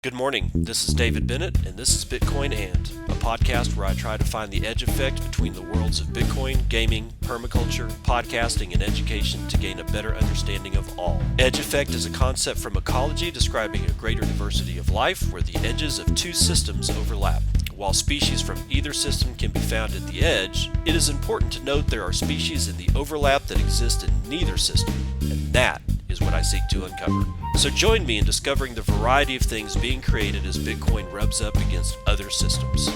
Good morning. This is David Bennett, and this is Bitcoin and, a podcast where I try to find the edge effect between the worlds of Bitcoin, gaming, permaculture, podcasting, and education to gain a better understanding of all. Edge effect is a concept from ecology describing a greater diversity of life where the edges of two systems overlap. While species from either system can be found at the edge, it is important to note there are species in the overlap that exist in neither system, and that is what I seek to uncover. So join me in discovering the variety of things being created as Bitcoin rubs up against other systems.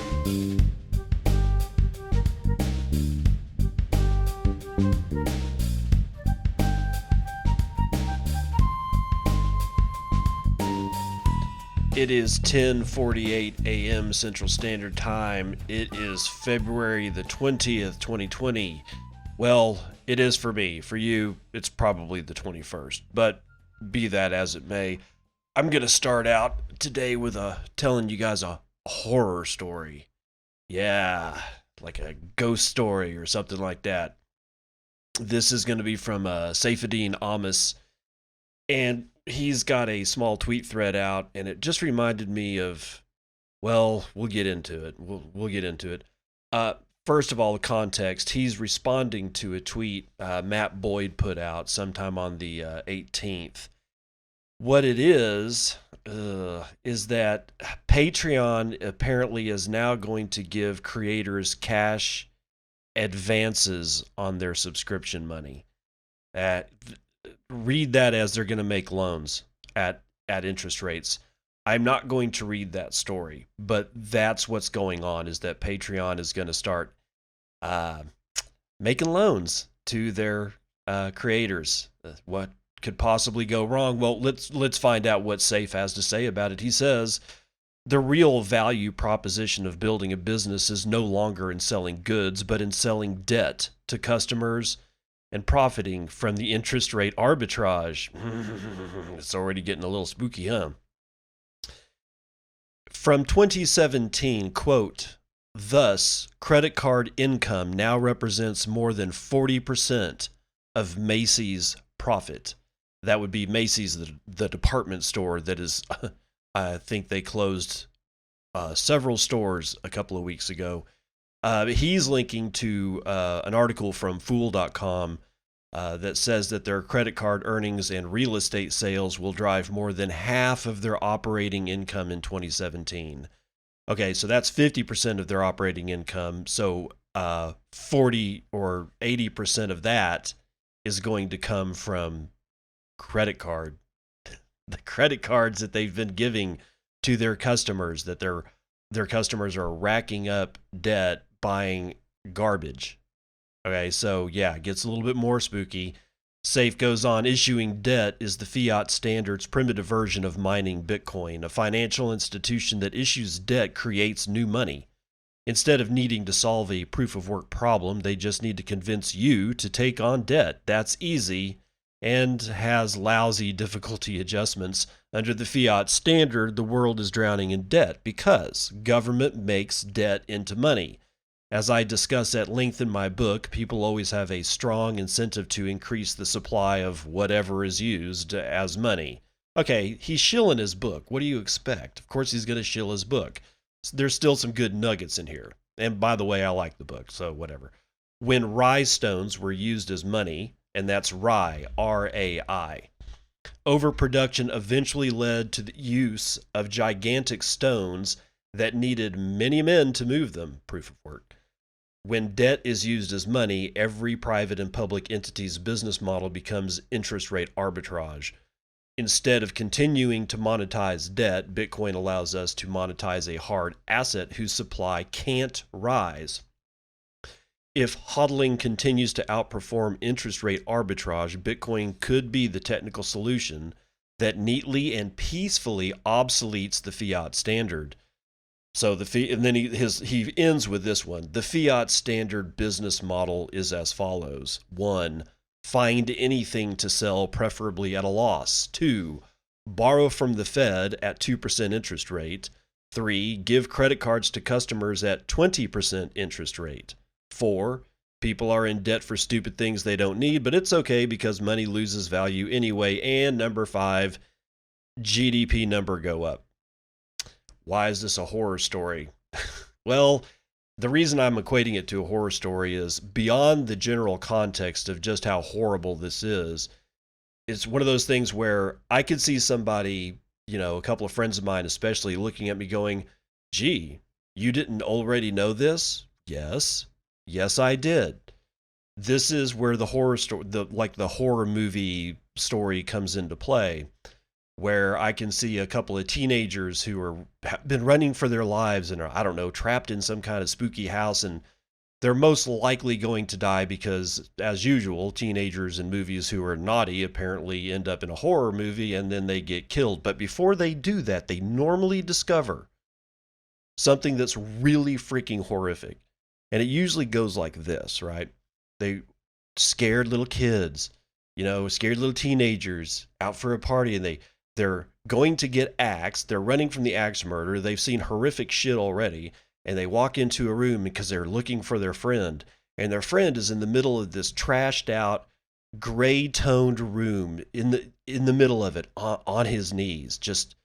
It is 10:48 a.m. Central Standard Time. It is February the 20th, 2020. Well, it is for me. For you, it's probably the 21st. But be that as it may, I'm going to start out today with telling you guys a horror story. Yeah, like a ghost story or something like that. This is going to be from Saifedean Amos, and he's got a small tweet thread out, and it just reminded me of, well, we'll get into it. We'll get into it. First of all, the context. He's responding to a tweet Matt Boyd put out sometime on the 18th. What it is that Patreon apparently is now going to give creators cash advances on their subscription money. Read that as they're going to make loans at interest rates. I'm not going to read that story, but that's what's going on, is that Patreon is going to start making loans to their creators. What could possibly go wrong? Well, let's find out what Saif has to say about it. He says, the real value proposition of building a business is no longer in selling goods, but in selling debt to customers and profiting from the interest rate arbitrage. It's already getting a little spooky, huh? From 2017, quote, thus, credit card income now represents more than 40% of Macy's profit. That would be Macy's, the department store that is, I think they closed several stores a couple of weeks ago. He's linking to an article from Fool.com that says that their credit card earnings and real estate sales will drive more than half of their operating income in 2017. Okay, so that's 50% of their operating income. So 40 or 80% of that is going to come from credit card. The credit cards that they've been giving to their customers, that their customers are racking up debt buying garbage. Okay, so yeah, it gets a little bit more spooky. Saif goes on, issuing debt is the fiat standard's primitive version of mining Bitcoin. A financial institution that issues debt creates new money. Instead of needing to solve a proof of work problem, they just need to convince you to take on debt. That's easy and has lousy difficulty adjustments. Under the fiat standard, the world is drowning in debt because government makes debt into money. As I discuss at length in my book, people always have a strong incentive to increase the supply of whatever is used as money. Okay, he's shilling his book. What do you expect? Of course he's going to shill his book. There's still some good nuggets in here. And by the way, I like the book, so whatever. When rye stones were used as money, and that's rye, R-A-I. Overproduction eventually led to the use of gigantic stones that needed many men to move them, proof of work. When debt is used as money, every private and public entity's business model becomes interest rate arbitrage. Instead of continuing to monetize debt, Bitcoin allows us to monetize a hard asset whose supply can't rise. If hodling continues to outperform interest rate arbitrage, Bitcoin could be the technical solution that neatly and peacefully obsoletes the fiat standard. So and then he ends with this one. The fiat standard business model is as follows. 1. Find anything to sell, preferably at a loss. 2. Borrow from the Fed at 2% interest rate. 3. Give credit cards to customers at 20% interest rate. 4. People are in debt for stupid things they don't need, but it's okay because money loses value anyway. And number 5, GDP number go up. Why is this a horror story? Well, the reason I'm equating it to a horror story is beyond the general context of just how horrible this is. It's one of those things where I could see somebody, a couple of friends of mine especially, looking at me going, gee, you didn't already know this? Yes. Yes, I did. This is where the horror story, the horror movie story comes into play, where I can see a couple of teenagers who have been running for their lives and are, I don't know, trapped in some kind of spooky house, and they're most likely going to die because, as usual, teenagers in movies who are naughty apparently end up in a horror movie and then they get killed. But before they do that, they normally discover something that's really freaking horrific. And it usually goes like this, right? They scared little kids, scared little teenagers out for a party, and they're going to get axed. They're running from the axe murder. They've seen horrific shit already, and they walk into a room because they're looking for their friend, and their friend is in the middle of this trashed out, gray-toned room in the middle of it, on his knees, just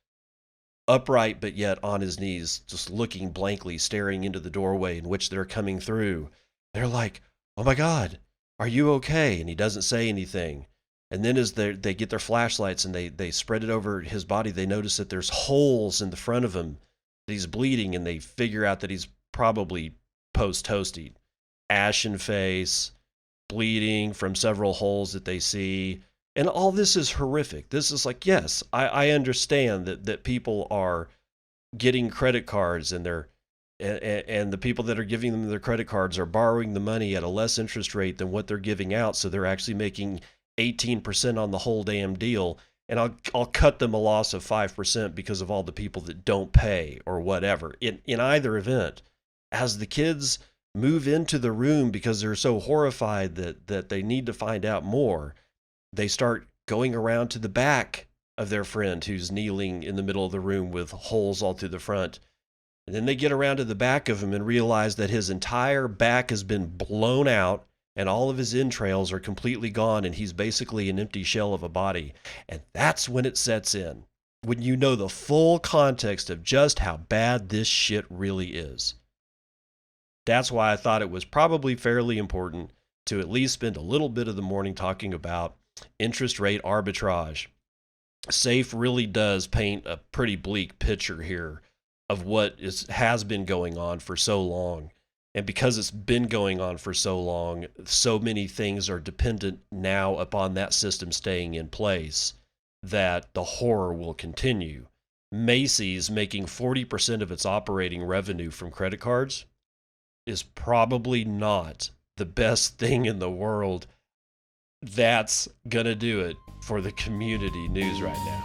upright but yet on his knees, just looking blankly, staring into the doorway in which they're coming through. They're like, oh my God, are you okay? And he doesn't say anything. And then as they get their flashlights and they spread it over his body, they notice that there's holes in the front of him, that he's bleeding, and they figure out that he's probably post-toasty. Ashen face, bleeding from several holes that they see. And all this is horrific. This is like, yes, I understand that people are getting credit cards and the people that are giving them their credit cards are borrowing the money at a less interest rate than what they're giving out. So they're actually making 18% on the whole damn deal. And I'll cut them a loss of 5% because of all the people that don't pay or whatever. In either event, as the kids move into the room because they're so horrified that they need to find out more, they start going around to the back of their friend who's kneeling in the middle of the room with holes all through the front. And then they get around to the back of him and realize that his entire back has been blown out and all of his entrails are completely gone, and he's basically an empty shell of a body. And that's when it sets in, when you know the full context of just how bad this shit really is. That's why I thought it was probably fairly important to at least spend a little bit of the morning talking about interest rate arbitrage. SAFE really does paint a pretty bleak picture here of what has been going on for so long. And because it's been going on for so long, so many things are dependent now upon that system staying in place that the horror will continue. Macy's making 40% of its operating revenue from credit cards is probably not the best thing in the world. That's gonna do it for the community news right now.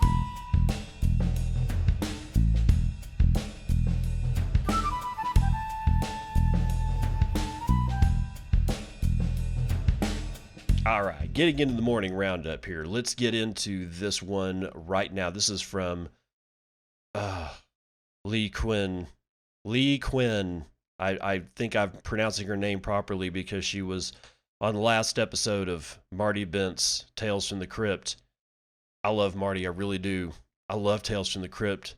All right, getting into the morning roundup here. Let's get into this one right now. This is from Lee Quinn. Lee Quinn. I think I'm pronouncing her name properly because she was on the last episode of Marty Bent's Tales from the Crypt. I love Marty, I really do. I love Tales from the Crypt.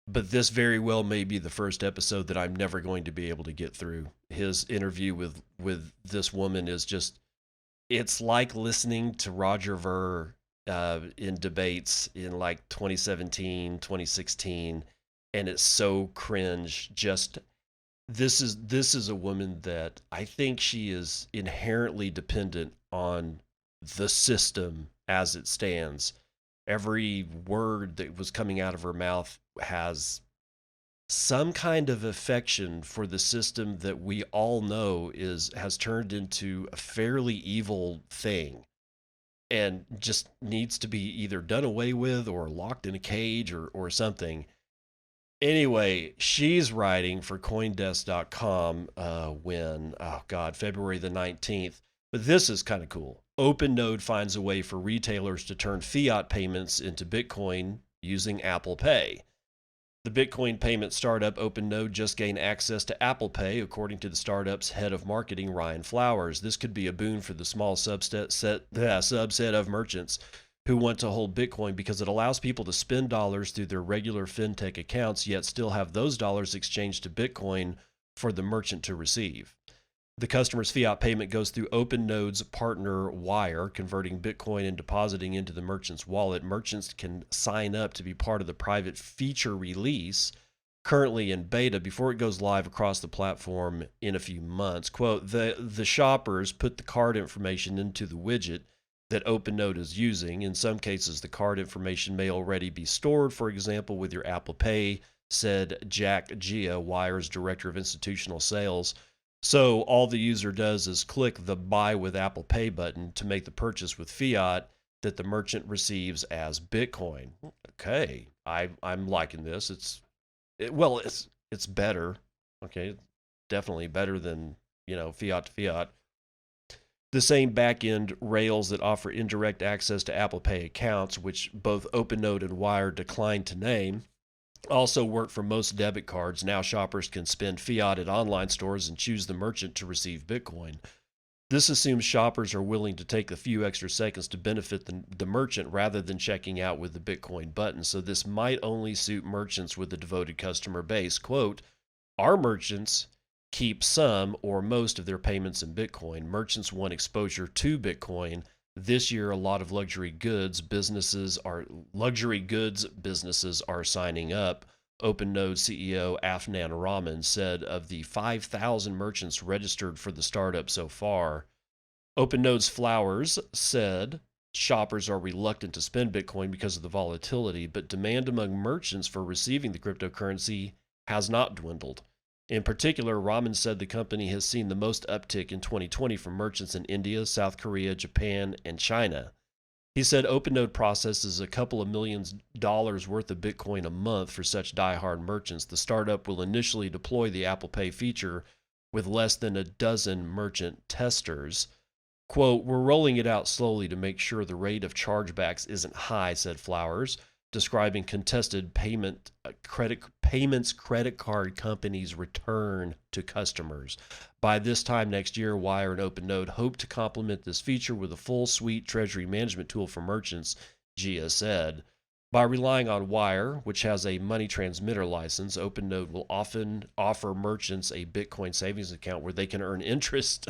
But this very well may be the first episode that I'm never going to be able to get through. His interview with this woman is just, it's like listening to Roger Ver in debates in like 2017, 2016, and it's so cringe. Just this is a woman that I think she is inherently dependent on the system as it stands. Every word that was coming out of her mouth has some kind of affection for the system that we all know has turned into a fairly evil thing and just needs to be either done away with or locked in a cage or something. Anyway, she's writing for CoinDesk.com February the 19th. But this is kind of cool. OpenNode finds a way for retailers to turn fiat payments into Bitcoin using Apple Pay. The Bitcoin payment startup OpenNode just gained access to Apple Pay, according to the startup's head of marketing, Ryan Flowers. This could be a boon for the small subset of merchants who want to hold Bitcoin because it allows people to spend dollars through their regular fintech accounts, yet still have those dollars exchanged to Bitcoin for the merchant to receive. The customer's fiat payment goes through OpenNode's partner Wire, converting Bitcoin and depositing into the merchant's wallet. Merchants can sign up to be part of the private feature release currently in beta before it goes live across the platform in a few months. Quote, the shoppers put the card information into the widget that OpenNode is using. In some cases, the card information may already be stored, for example, with your Apple Pay, said Jack Gia, Wire's director of institutional sales. So all the user does is click the Buy with Apple Pay button to make the purchase with fiat that the merchant receives as Bitcoin. Okay, I'm liking this. It's better. Okay, definitely better than, fiat to fiat. The same back-end rails that offer indirect access to Apple Pay accounts, which both OpenNode and Wire declined to name, also work for most debit cards. Now shoppers can spend fiat at online stores and choose the merchant to receive Bitcoin. This assumes shoppers are willing to take a few extra seconds to benefit the merchant rather than checking out with the Bitcoin button. So this might only suit merchants with a devoted customer base. Quote, our merchants keep some or most of their payments in Bitcoin. Merchants want exposure to Bitcoin. This year, a lot of luxury goods businesses are signing up. OpenNode CEO Afnan Rahman said of the 5,000 merchants registered for the startup so far. OpenNode's Flowers said shoppers are reluctant to spend Bitcoin because of the volatility, but demand among merchants for receiving the cryptocurrency has not dwindled. In particular, Rahman said the company has seen the most uptick in 2020 from merchants in India, South Korea, Japan, and China. He said OpenNode processes a couple of $millions worth of Bitcoin a month for such die-hard merchants. The startup will initially deploy the Apple Pay feature with less than a dozen merchant testers. Quote, we're rolling it out slowly to make sure the rate of chargebacks isn't high, said Flowers, describing contested credit card companies' return to customers. By this time next year, Wire and OpenNode hope to complement this feature with a full suite treasury management tool for merchants, Gia said. By relying on Wire, which has a money transmitter license, OpenNode will often offer merchants a Bitcoin savings account where they can earn interest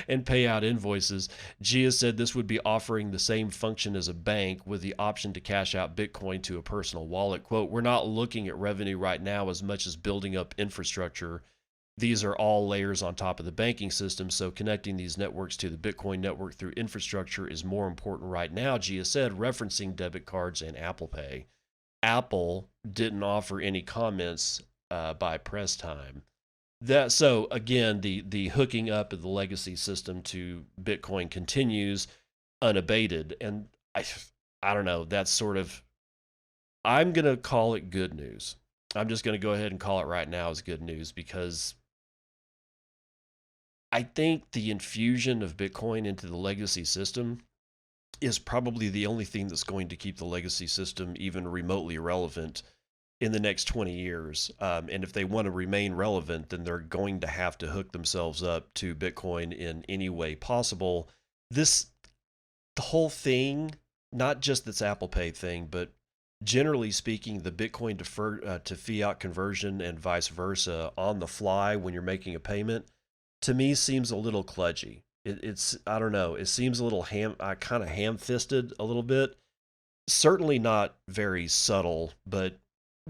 and pay out invoices. Gia said this would be offering the same function as a bank with the option to cash out Bitcoin to a personal wallet. Quote, we're not looking at revenue right now as much as building up infrastructure. These are all layers on top of the banking system, so connecting these networks to the Bitcoin network through infrastructure is more important right now, Gia said, referencing debit cards and Apple Pay. Apple didn't offer any comments by press time. So again, the hooking up of the legacy system to Bitcoin continues unabated, and I don't know. That's sort of, I'm gonna call it good news. I'm just gonna go ahead and call it right now as good news because I think the infusion of Bitcoin into the legacy system is probably the only thing that's going to keep the legacy system even remotely relevant in the next 20 years. And if they want to remain relevant, then they're going to have to hook themselves up to Bitcoin in any way possible. The whole thing, not just this Apple Pay thing, but generally speaking, the Bitcoin to fiat conversion and vice versa on the fly when you're making a payment, to me seems a little kludgy. It's I don't know. It seems a little kind of ham-fisted a little bit. Certainly not very subtle, but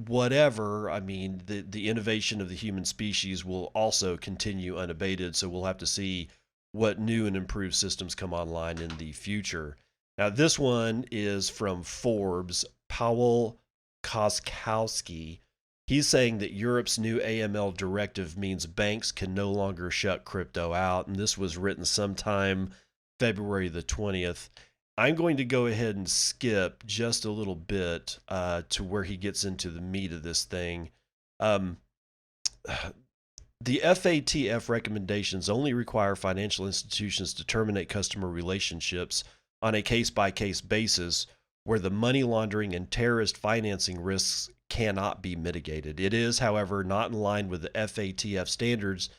whatever. I mean, the innovation of the human species will also continue unabated. So we'll have to see what new and improved systems come online in the future. Now, this one is from Forbes. Powell Koskowski. He's saying that Europe's new AML directive means banks can no longer shut crypto out, and this was written sometime February the 20th. I'm going to go ahead and skip just a little bit to where he gets into the meat of this thing. The FATF recommendations only require financial institutions to terminate customer relationships on a case-by-case basis where the money laundering and terrorist financing risks cannot be mitigated. It is, however, not in line with the FATF standards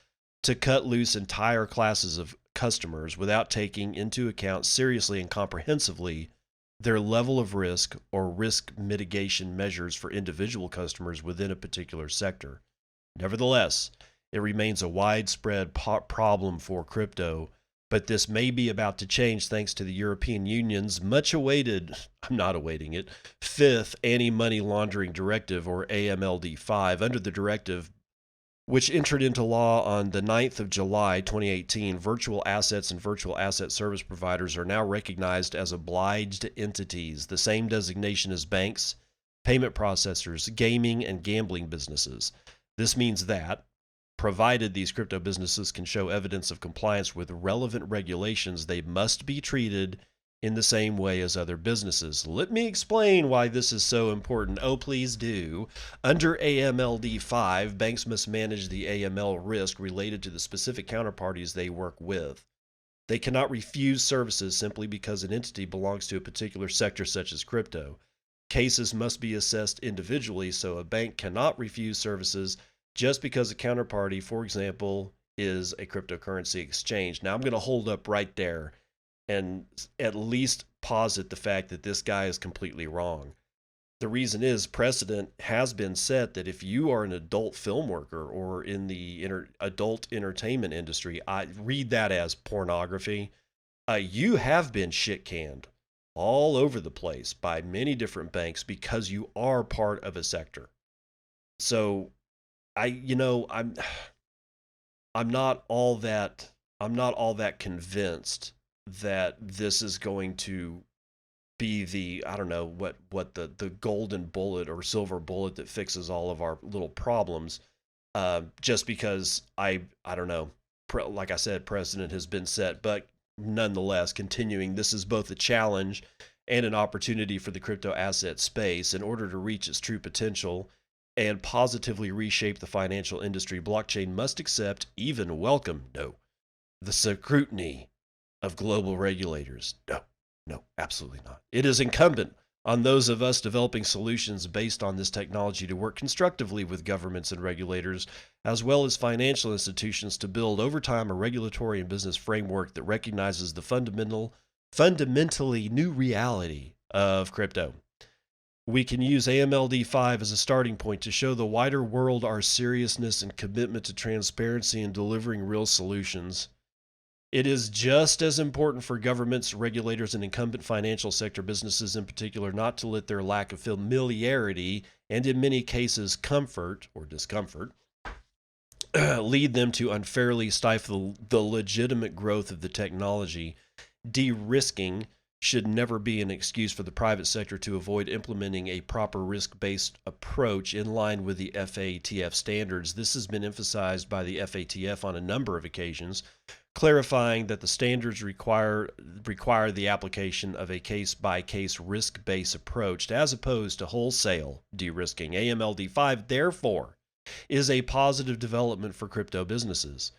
to cut loose entire classes of customers without taking into account seriously and comprehensively their level of risk or risk mitigation measures for individual customers within a particular sector. Nevertheless, it remains a widespread problem for crypto, but this may be about to change thanks to the European Union's much awaited, I'm not awaiting it, fifth anti money laundering directive, or AMLD 5. Under the directive, which entered into law on the 9th of July 2018, virtual assets and virtual asset service providers are now recognized as obliged entities, the same designation as banks, payment processors, gaming, and gambling businesses. This means that, provided these crypto businesses can show evidence of compliance with relevant regulations, they must be treated in the same way as other businesses. Let me explain why this is so important. Oh, please do. Under AMLD 5, banks must manage the AML risk related to the specific counterparties they work with. They cannot refuse services simply because an entity belongs to a particular sector such as crypto. Cases must be assessed individually, so a bank cannot refuse services just because a counterparty, for example, is a cryptocurrency exchange. Now, I'm going to hold up right there and at least posit the fact that this guy is completely wrong. The reason is precedent has been set that if you are an adult film worker or in the adult entertainment industry, I read that as pornography, you have been shit canned all over the place by many different banks because you are part of a sector. So I'm not all that convinced that this is going to be the, I don't know what the golden bullet or silver bullet that fixes all of our little problems, just because I don't know, like I said, precedent has been set. But nonetheless, continuing, this is both a challenge and an opportunity for the crypto asset space. In order to reach its true potential and positively reshape the financial industry, blockchain must accept, even welcome, the scrutiny of global regulators. No, absolutely not. It is incumbent on those of us developing solutions based on this technology to work constructively with governments and regulators, as well as financial institutions, to build over time a regulatory and business framework that recognizes the fundamentally new reality of crypto. We can use AMLD 5 as a starting point to show the wider world our seriousness and commitment to transparency and delivering real solutions. It is just as important for governments, regulators, and incumbent financial sector businesses in particular not to let their lack of familiarity and, in many cases, comfort or discomfort lead them to unfairly stifle the legitimate growth of the technology. De-risking should never be an excuse for the private sector to avoid implementing a proper risk-based approach in line with the FATF standards. This has been emphasized by the FATF on a number of occasions, clarifying that the standards require the application of a case-by-case risk-based approach as opposed to wholesale de-risking. AMLD 5, therefore, is a positive development for crypto businesses.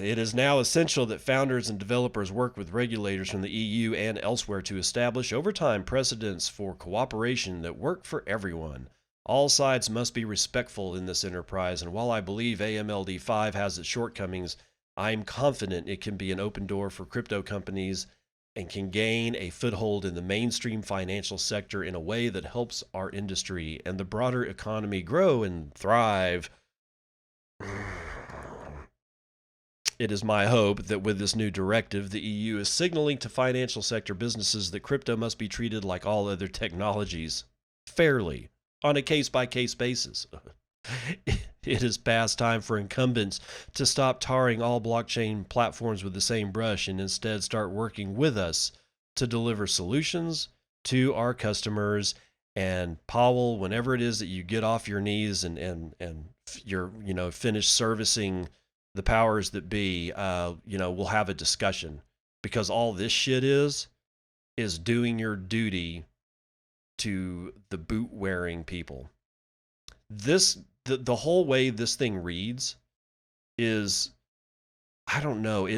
It is now essential that founders and developers work with regulators from the EU and elsewhere to establish over time precedents for cooperation that work for everyone. All sides must be respectful in this enterprise, and while I believe AMLD 5 has its shortcomings, I am confident it can be an open door for crypto companies and can gain a foothold in the mainstream financial sector in a way that helps our industry and the broader economy grow and thrive. It is my hope that with this new directive, the EU is signaling to financial sector businesses that crypto must be treated like all other technologies, fairly, on a case-by-case basis. It is past time for incumbents to stop tarring all blockchain platforms with the same brush and instead start working with us to deliver solutions to our customers. And Powell, whenever it is that you get off your knees and you're finished servicing the powers that be, we'll have a discussion, because all this shit is doing your duty to the boot wearing people. The whole way this thing reads is, I don't know.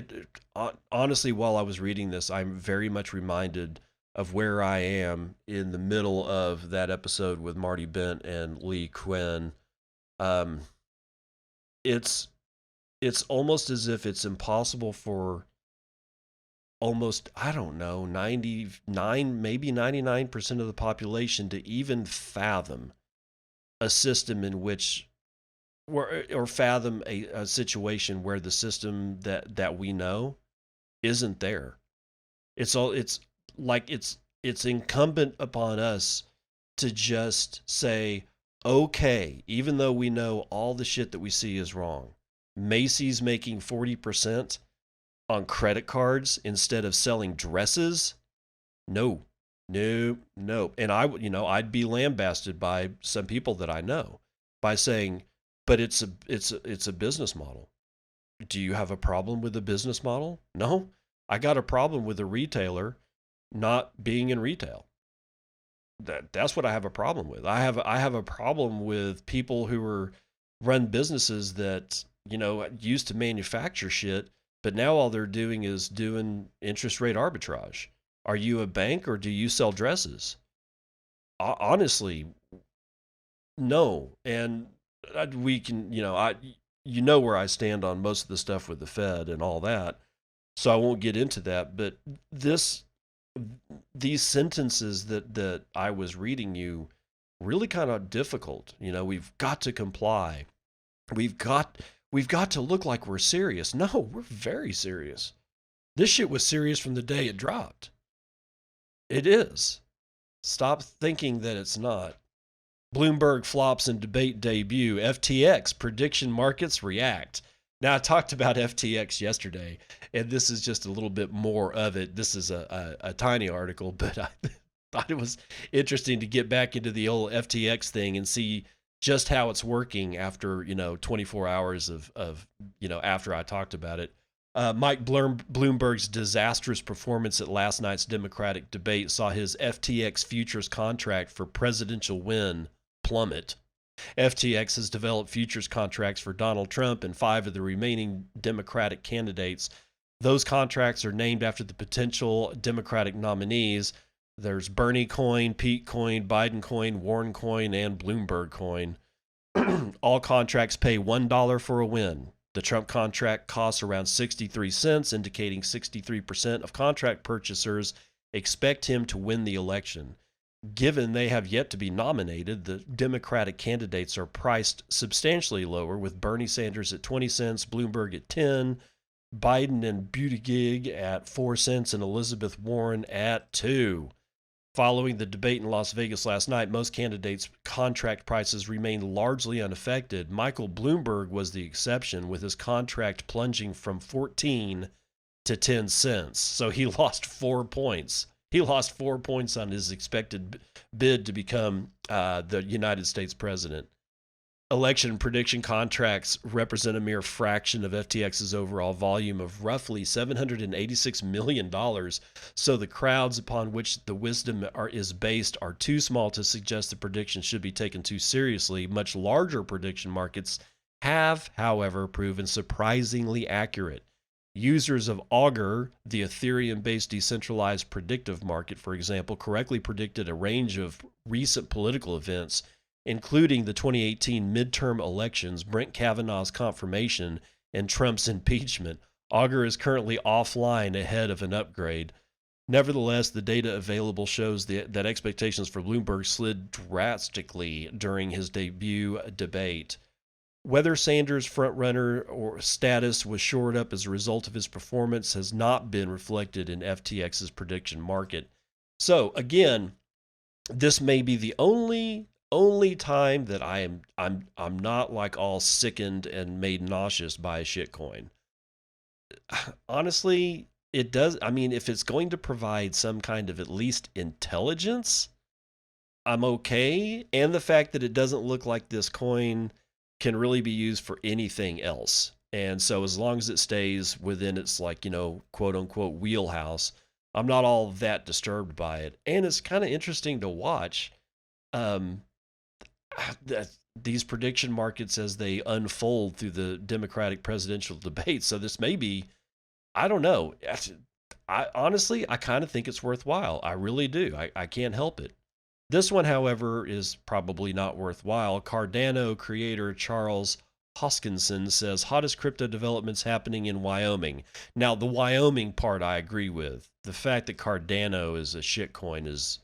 Honestly, while I was reading this, I'm very much reminded of where I am in the middle of that episode with Marty Bent and Lee Quinn. It's almost as if it's impossible for almost, I don't know, 99, maybe 99% of the population to even fathom a system in which, or fathom a situation where the system that we know isn't there. It's like it's incumbent upon us to just say, okay, even though we know all the shit that we see is wrong, Macy's making 40% on credit cards instead of selling dresses. No, no, no. And I'd be lambasted by some people that I know by saying, but it's a business model. Do you have a problem with the business model? No, I got a problem with a retailer not being in retail. That's what I have a problem with. I have a problem with people who are run businesses that used to manufacture shit, but now all they're doing is doing interest rate arbitrage. Are you a bank or do you sell dresses? Honestly, no. And we can, where I stand on most of the stuff with the Fed and all that. So I won't get into that, but this these sentences that I was reading you really kind of difficult. We've got to comply. We've got we've got to look like we're serious. No, we're very serious. This shit was serious from the day it dropped. It is. Stop thinking that it's not. Bloomberg flops in debate debut. FTX prediction markets react. Now, I talked about FTX yesterday, and this is just a little bit more of it. This is a tiny article, but I thought it was interesting to get back into the old FTX thing and see just how it's working after 24 hours of after I talked about it. Mike Bloomberg's disastrous performance at last night's Democratic debate saw his FTX futures contract for presidential win plummet. FTX has developed futures contracts for Donald Trump and 5 of the remaining Democratic candidates. Those contracts are named after the potential Democratic nominees. There's Bernie Coin, Pete Coin, Biden Coin, Warren Coin, and Bloomberg Coin. All contracts pay $1 for a win. The Trump contract costs around 63 cents, indicating 63% of contract purchasers expect him to win the election. Given they have yet to be nominated, the Democratic candidates are priced substantially lower, with Bernie Sanders at 20 cents, Bloomberg at 10, Biden and Buttigieg at 4 cents, and Elizabeth Warren at 2. Following the debate in Las Vegas last night, most candidates' contract prices remained largely unaffected. Michael Bloomberg was the exception, with his contract plunging from 14 to 10 cents. So he lost 4 points. He lost 4 points on his expected bid to become the United States president. Election prediction contracts represent a mere fraction of FTX's overall volume of roughly $786 million. So the crowds upon which the wisdom is based are too small to suggest the predictions should be taken too seriously. Much larger prediction markets have, however, proven surprisingly accurate. Users of Augur, the Ethereum-based decentralized predictive market, for example, correctly predicted a range of recent political events, including the 2018 midterm elections, Brett Kavanaugh's confirmation, and Trump's impeachment. Augur is currently offline ahead of an upgrade. Nevertheless, the data available shows that expectations for Bloomberg slid drastically during his debut debate. Whether Sanders' frontrunner or status was shored up as a result of his performance has not been reflected in FTX's prediction market. So again, this may be the only time that I'm not like all sickened and made nauseous by a shitcoin. Honestly, it does. I mean, if it's going to provide some kind of at least intelligence, I'm okay. And the fact that it doesn't look like this coin can really be used for anything else. And so as long as it stays within its quote unquote wheelhouse, I'm not all that disturbed by it. And it's kind of interesting to watch these prediction markets as they unfold through the Democratic presidential debate. So this may be, I don't know. Honestly, I kind of think it's worthwhile. I really do. I can't help it. This one, however, is probably not worthwhile. Cardano creator Charles Hoskinson says, hottest crypto developments happening in Wyoming. Now, the Wyoming part I agree with. The fact that Cardano is a shitcoin is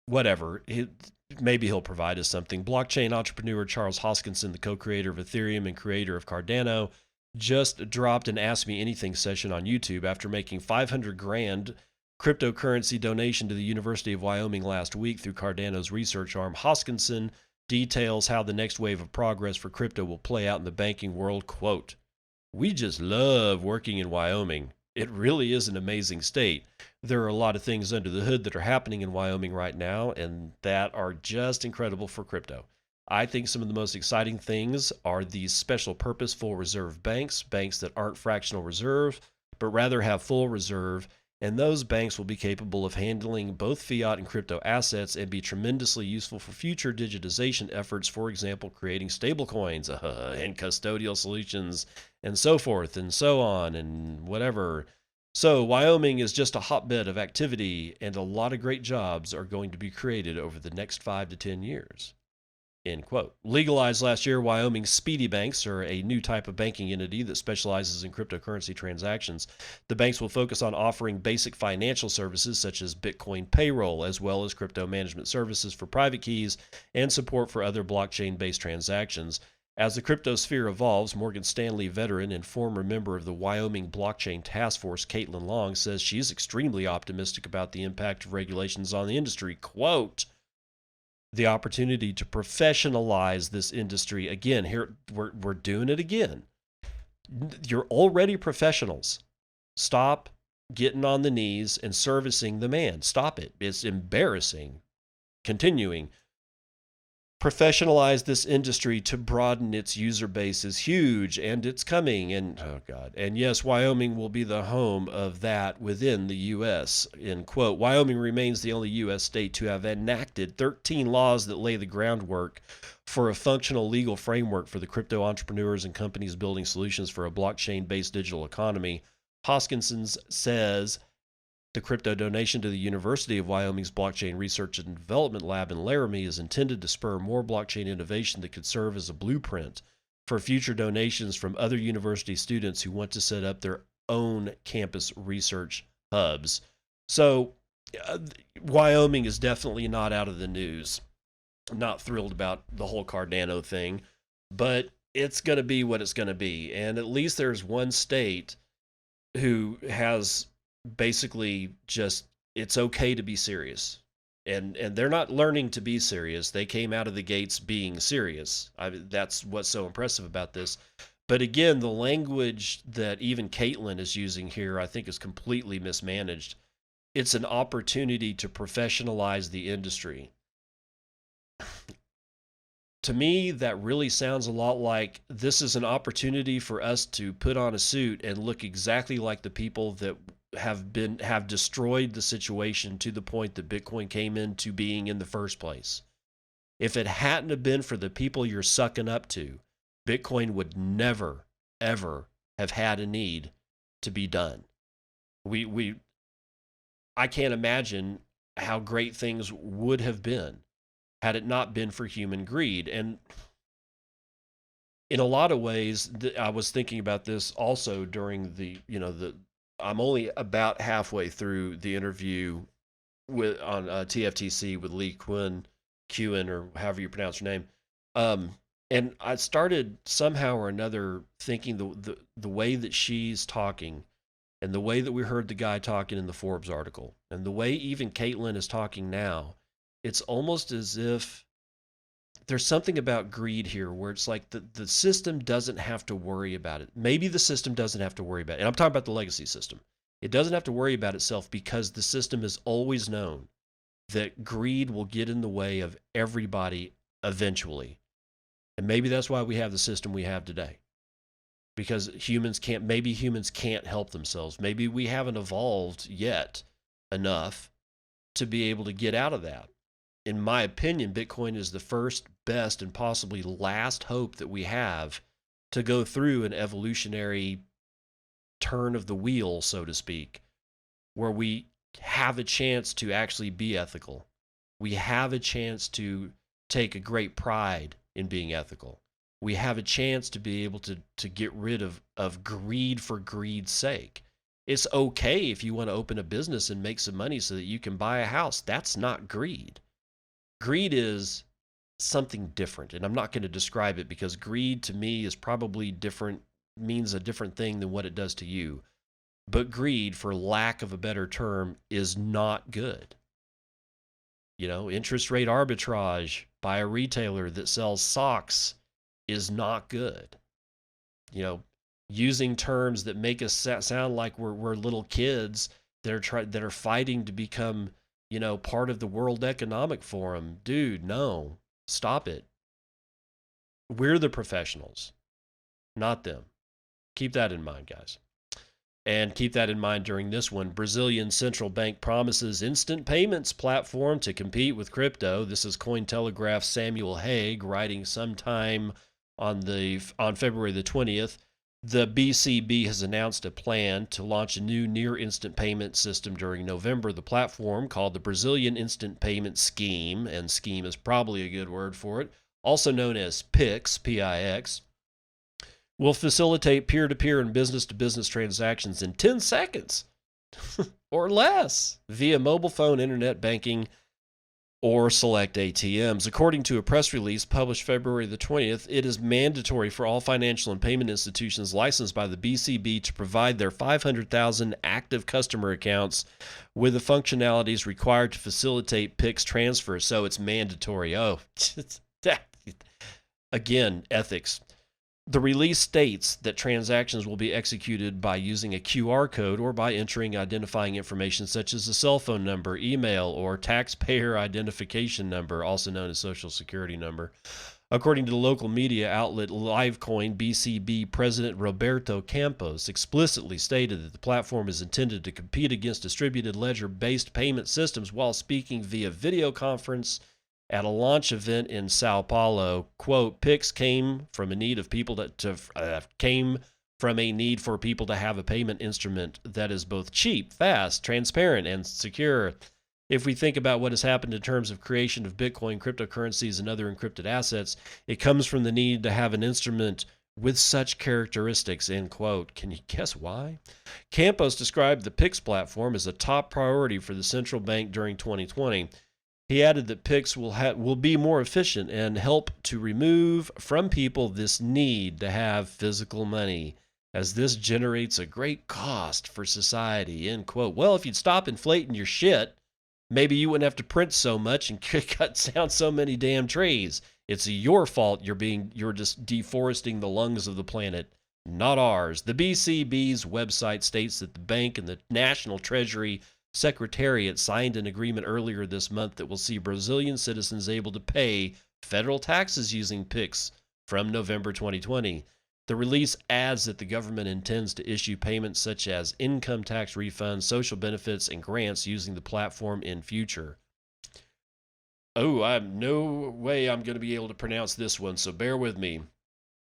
whatever. Maybe he'll provide us something. Blockchain entrepreneur Charles Hoskinson, the co-creator of Ethereum and creator of Cardano, just dropped an Ask Me Anything session on YouTube after making $500,000 cryptocurrency donation to the University of Wyoming last week through Cardano's research arm. Hoskinson details how the next wave of progress for crypto will play out in the banking world. Quote, "We just love working in Wyoming. It really is an amazing state. There are a lot of things under the hood that are happening in Wyoming right now, and that are just incredible for crypto. I think some of the most exciting things are these special purpose full reserve banks that aren't fractional reserve, but rather have full reserve, and those banks will be capable of handling both fiat and crypto assets and be tremendously useful for future digitization efforts, for example, creating stablecoins and custodial solutions and so forth and so on and whatever. So Wyoming is just a hotbed of activity, and a lot of great jobs are going to be created over the next 5 to 10 years." End quote. Legalized last year, Wyoming's Speedy Banks are a new type of banking entity that specializes in cryptocurrency transactions. The banks will focus on offering basic financial services such as Bitcoin payroll, as well as crypto management services for private keys and support for other blockchain-based transactions. As the crypto sphere evolves, Morgan Stanley veteran and former member of the Wyoming Blockchain Task Force, Caitlin Long, says she's extremely optimistic about the impact of regulations on the industry. Quote, "The opportunity to professionalize this industry." Again, here we're doing it again. You're already professionals. Stop getting on the knees and servicing the man. Stop it. It's embarrassing. Continuing. "Professionalize this industry to broaden its user base is huge, and it's coming." And oh God. "And yes, Wyoming will be the home of that within the U.S." End quote. Wyoming remains the only U.S. state to have enacted 13 laws that lay the groundwork for a functional legal framework for the crypto entrepreneurs and companies building solutions for a blockchain-based digital economy. Hoskinson says the crypto donation to the University of Wyoming's Blockchain Research and Development Lab in Laramie is intended to spur more blockchain innovation that could serve as a blueprint for future donations from other university students who want to set up their own campus research hubs. So, Wyoming is definitely not out of the news. I'm not thrilled about the whole Cardano thing, but it's going to be what it's going to be. And at least there's one state who has basically just, it's okay to be serious, and they're not learning to be serious. They came out of the gates being serious. That's what's so impressive about this. But again, the language that even Caitlin is using here, I think, is completely mismanaged. It's an opportunity to professionalize the industry. To me, that really sounds a lot like this is an opportunity for us to put on a suit and look exactly like the people that have destroyed the situation to the point that Bitcoin came into being in the first place. If it hadn't have been for the people you're sucking up to, Bitcoin would never, ever have had a need to be done. I can't imagine how great things would have been had it not been for human greed. And in a lot of ways, I was thinking about this also during I'm only about halfway through the interview on TFTC with Lee Quinn, or however you pronounce your name. And I started somehow or another thinking the way that she's talking, and the way that we heard the guy talking in the Forbes article, and the way even Caitlin is talking now, it's almost as if there's something about greed here where it's like the system doesn't have to worry about it. Maybe the system doesn't have to worry about it. And I'm talking about the legacy system. It doesn't have to worry about itself because the system has always known that greed will get in the way of everybody eventually. And maybe that's why we have the system we have today. Because humans can't help themselves. Maybe we haven't evolved yet enough to be able to get out of that. In my opinion, Bitcoin is the first, best, and possibly last hope that we have to go through an evolutionary turn of the wheel, so to speak, where we have a chance to actually be ethical. We have a chance to take a great pride in being ethical. We have a chance to be able to get rid of greed for greed's sake. It's okay if you want to open a business and make some money so that you can buy a house. That's not greed. Greed is something different, and I'm not going to describe it because greed to me is probably different, means a different thing than what it does to you. But greed, for lack of a better term, is not good. Interest rate arbitrage by a retailer that sells socks is not good. Using terms that make us sound like we're little kids that are fighting to become, part of the World Economic Forum. Dude, no. Stop it. We're the professionals, not them. Keep that in mind, guys. And keep that in mind during this one. Brazilian central bank promises instant payments platform to compete with crypto. This is Cointelegraph's Samuel Hague writing sometime on February the 20th. The BCB has announced a plan to launch a new near-instant payment system during November. The platform, called the Brazilian Instant Payment Scheme, and scheme is probably a good word for it, also known as PIX, P-I-X, will facilitate peer-to-peer and business-to-business transactions in 10 seconds or less via mobile phone, internet banking, or select ATMs. According to a press release published February the 20th, it is mandatory for all financial and payment institutions licensed by the BCB to provide their 500,000 active customer accounts with the functionalities required to facilitate PIX transfers. So it's mandatory. Oh, again, ethics. The release states that transactions will be executed by using a QR code or by entering identifying information such as a cell phone number, email, or taxpayer identification number, also known as Social Security number. According to the local media outlet Livecoin, BCB President Roberto Campos explicitly stated that the platform is intended to compete against distributed ledger-based payment systems while speaking via video conference at a launch event in Sao Paulo. Quote, PIX came from a need for people to have a payment instrument that is both cheap, fast, transparent, and secure. If we think about what has happened in terms of creation of Bitcoin, cryptocurrencies, and other encrypted assets, it comes from the need to have an instrument with such characteristics, end quote. Can you guess why? Campos described the PIX platform as a top priority for the central bank during 2020. He added that PIX will be more efficient and help to remove from people this need to have physical money, as this generates a great cost for society, end quote. Well, if you'd stop inflating your shit, maybe you wouldn't have to print so much and cut down so many damn trees. It's your fault you're just deforesting the lungs of the planet, not ours. The BCB's website states that the bank and the National Treasury Secretariat signed an agreement earlier this month that will see Brazilian citizens able to pay federal taxes using PIX from November 2020. The release adds that the government intends to issue payments such as income tax refunds, social benefits, and grants using the platform in future. Oh, I have no way I'm going to be able to pronounce this one, so bear with me.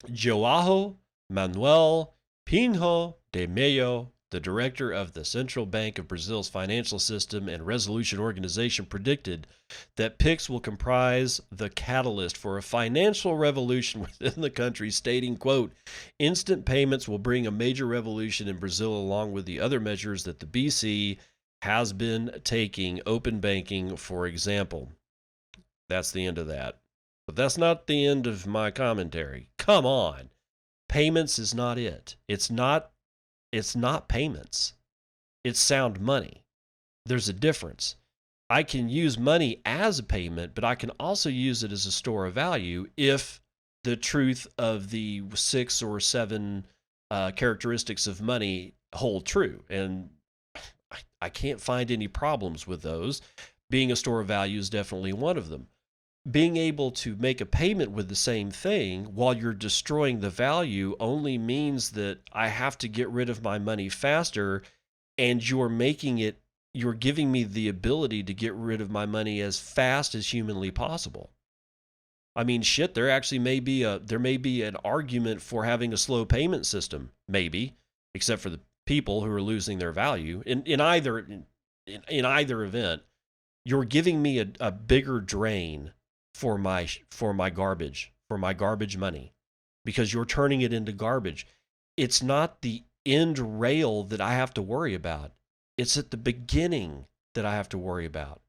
João Manuel Pinho de Mello, the director of the Central Bank of Brazil's Financial System and Resolution Organization, predicted that PIX will comprise the catalyst for a financial revolution within the country, stating, quote, instant payments will bring a major revolution in Brazil along with the other measures that the BC has been taking, open banking, for example. That's the end of that. But that's not the end of my commentary. Come on. Payments is not it. It's not payments. It's sound money. There's a difference. I can use money as a payment, but I can also use it as a store of value if the truth of the 6 or 7 characteristics of money hold true. And I can't find any problems with those. Being a store of value is definitely one of them. Being able to make a payment with the same thing while you're destroying the value only means that I have to get rid of my money faster, and you're giving me the ability to get rid of my money as fast as humanly possible. I mean, shit, there may be an argument for having a slow payment system, maybe, except for the people who are losing their value. In either event, you're giving me a bigger drain for my garbage, for my garbage money because you're turning it into garbage. It's not the end rail that I have to worry about. It's at the beginning that I have to worry about.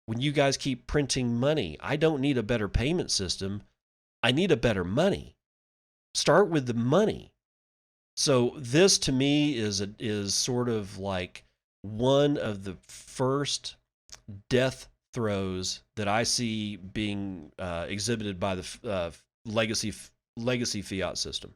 When you guys keep printing money, I don't need a better payment system. I need a better money. Start with the money. So this to me is sort of like one of the first death throes that I see being exhibited by the legacy fiat system.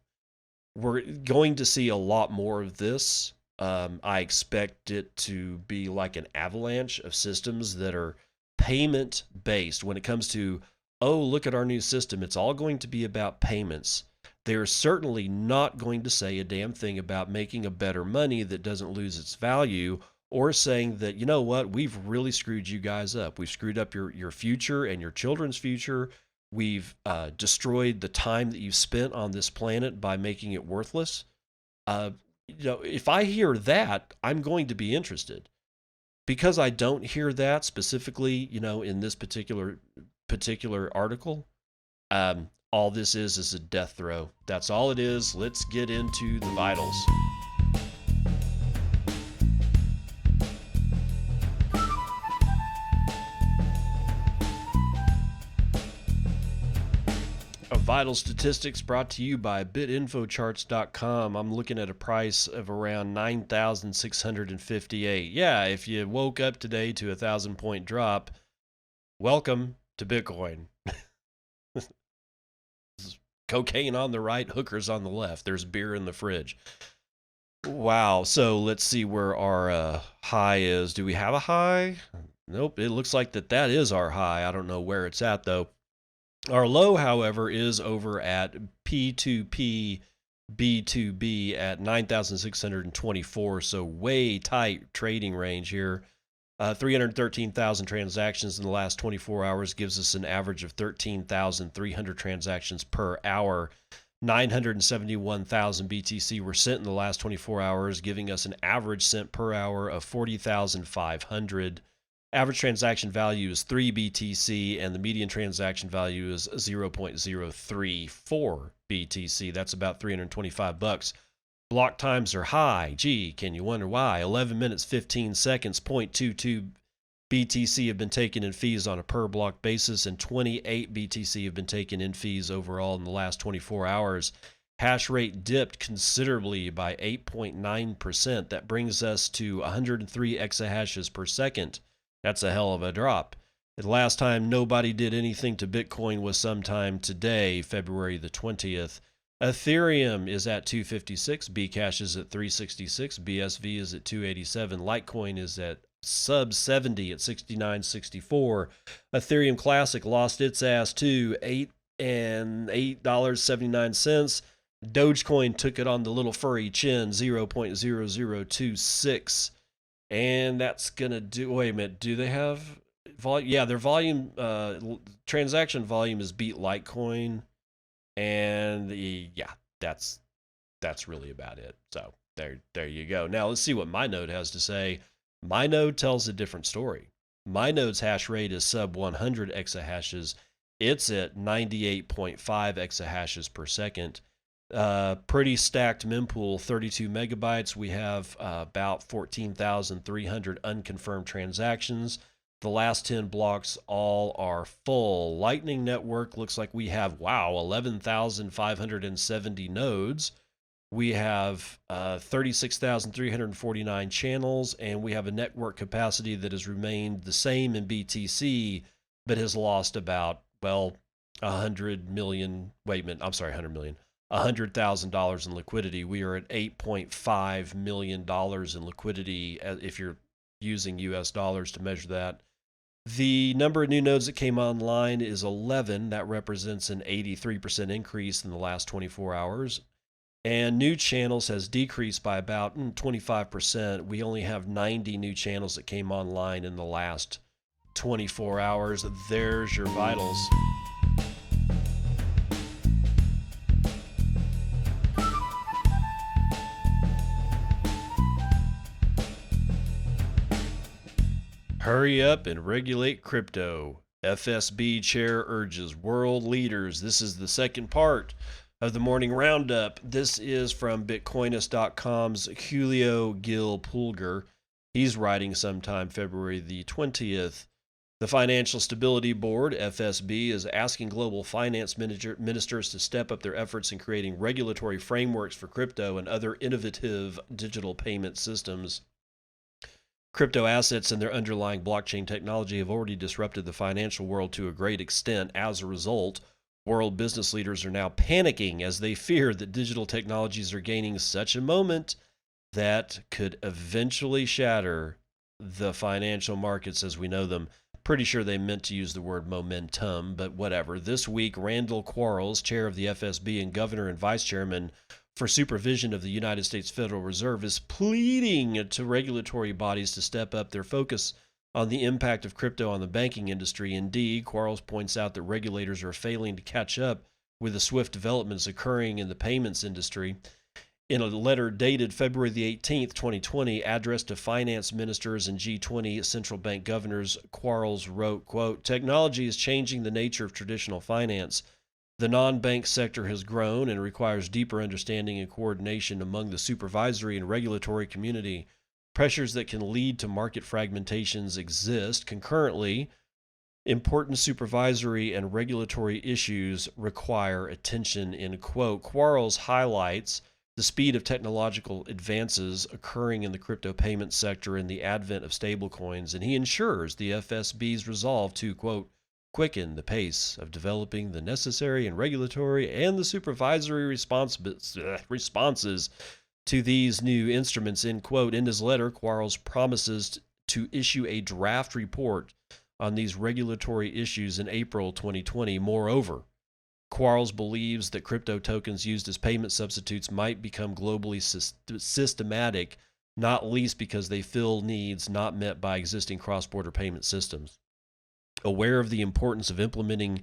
We're going to see a lot more of this. I expect it to be like an avalanche of systems that are payment based. When it comes to, oh, look at our new system, it's all going to be about payments. They're certainly not going to say a damn thing about making a better money that doesn't lose its value, or saying that, you know what, we've really screwed you guys up. We've screwed up your future and your children's future. We've destroyed the time that you've spent on this planet by making it worthless. If I hear that, I'm going to be interested. Because I don't hear that specifically, in this particular article, all this is a death throw. That's all it is. Let's get into the vitals. Vital statistics brought to you by bitinfocharts.com. I'm looking at a price of around 9,658. Yeah, if you woke up today to a 1,000-point drop, welcome to Bitcoin. Cocaine on the right, hookers on the left. There's beer in the fridge. Wow. So let's see where our high is. Do we have a high? Nope. It looks like that is our high. I don't know where it's at, though. Our low, however, is over at P2P B2B at 9,624, so way tight trading range here. 313,000 transactions in the last 24 hours gives us an average of 13,300 transactions per hour. 971,000 BTC were sent in the last 24 hours, giving us an average sent per hour of 40,500. Average transaction value is 3 BTC, and the median transaction value is 0.034 BTC. That's about $325. Block times are high. Gee, can you wonder why? 11 minutes, 15 seconds, 0.22 BTC have been taken in fees on a per block basis, and 28 BTC have been taken in fees overall in the last 24 hours. Hash rate dipped considerably by 8.9%. That brings us to 103 exahashes per second. That's a hell of a drop. The last time nobody did anything to Bitcoin was sometime today, February the 20th. Ethereum is at 256, Bcash is at 366, BSV is at 287, Litecoin is at sub 70 at 69.64. Ethereum Classic lost its ass to $8.79. Dogecoin took it on the little furry chin, 0.0026. And that's going to do, wait a minute, do they have volume? Yeah, their volume, transaction volume is beat Litecoin. And yeah, that's really about it. So there you go. Now let's see what my node has to say. My node tells a different story. My node's hash rate is sub 100 exahashes. It's at 98.5 exahashes per second. Pretty stacked mempool, 32 megabytes. We have about 14,300 unconfirmed transactions. The last 10 blocks all are full. Lightning Network looks like we have, 11,570 nodes. We have 36,349 channels, and we have a network capacity that has remained the same in BTC, but has lost about, $100,000 in liquidity. We are at $8.5 million in liquidity if you're using US dollars to measure that. The number of new nodes that came online is 11. That represents an 83% increase in the last 24 hours. And new channels has decreased by about 25%. We only have 90 new channels that came online in the last 24 hours. There's your vitals. Hurry up and regulate crypto. FSB chair urges world leaders. This is the second part of the morning roundup. This is from Bitcoinist.com's Julio Gil Pulgar. He's writing sometime February the 20th. The Financial Stability Board, FSB, is asking global finance ministers to step up their efforts in creating regulatory frameworks for crypto and other innovative digital payment systems. Crypto assets and their underlying blockchain technology have already disrupted the financial world to a great extent. As a result, world business leaders are now panicking as they fear that digital technologies are gaining such a moment that could eventually shatter the financial markets as we know them. Pretty sure they meant to use the word momentum, but whatever. This week, Randall Quarles, chair of the FSB and governor and vice chairman for supervision of the United States Federal Reserve, is pleading to regulatory bodies to step up their focus on the impact of crypto on the banking industry. Indeed, Quarles points out that regulators are failing to catch up with the swift developments occurring in the payments industry. In a letter dated February the 18th, 2020, addressed to finance ministers and G20 central bank governors, Quarles wrote, quote, "Technology is changing the nature of traditional finance. The non-bank sector has grown and requires deeper understanding and coordination among the supervisory and regulatory community. Pressures that can lead to market fragmentations exist. Concurrently, important supervisory and regulatory issues require attention," end quote. Quarles highlights the speed of technological advances occurring in the crypto payment sector and the advent of stablecoins, and he ensures the FSB's resolve to, quote, "quicken the pace of developing the necessary and regulatory and the supervisory responses to these new instruments," end quote. In his letter, Quarles promises to issue a draft report on these regulatory issues in April 2020. Moreover, Quarles believes that crypto tokens used as payment substitutes might become globally systematic, not least because they fill needs not met by existing cross-border payment systems. Aware of the importance of implementing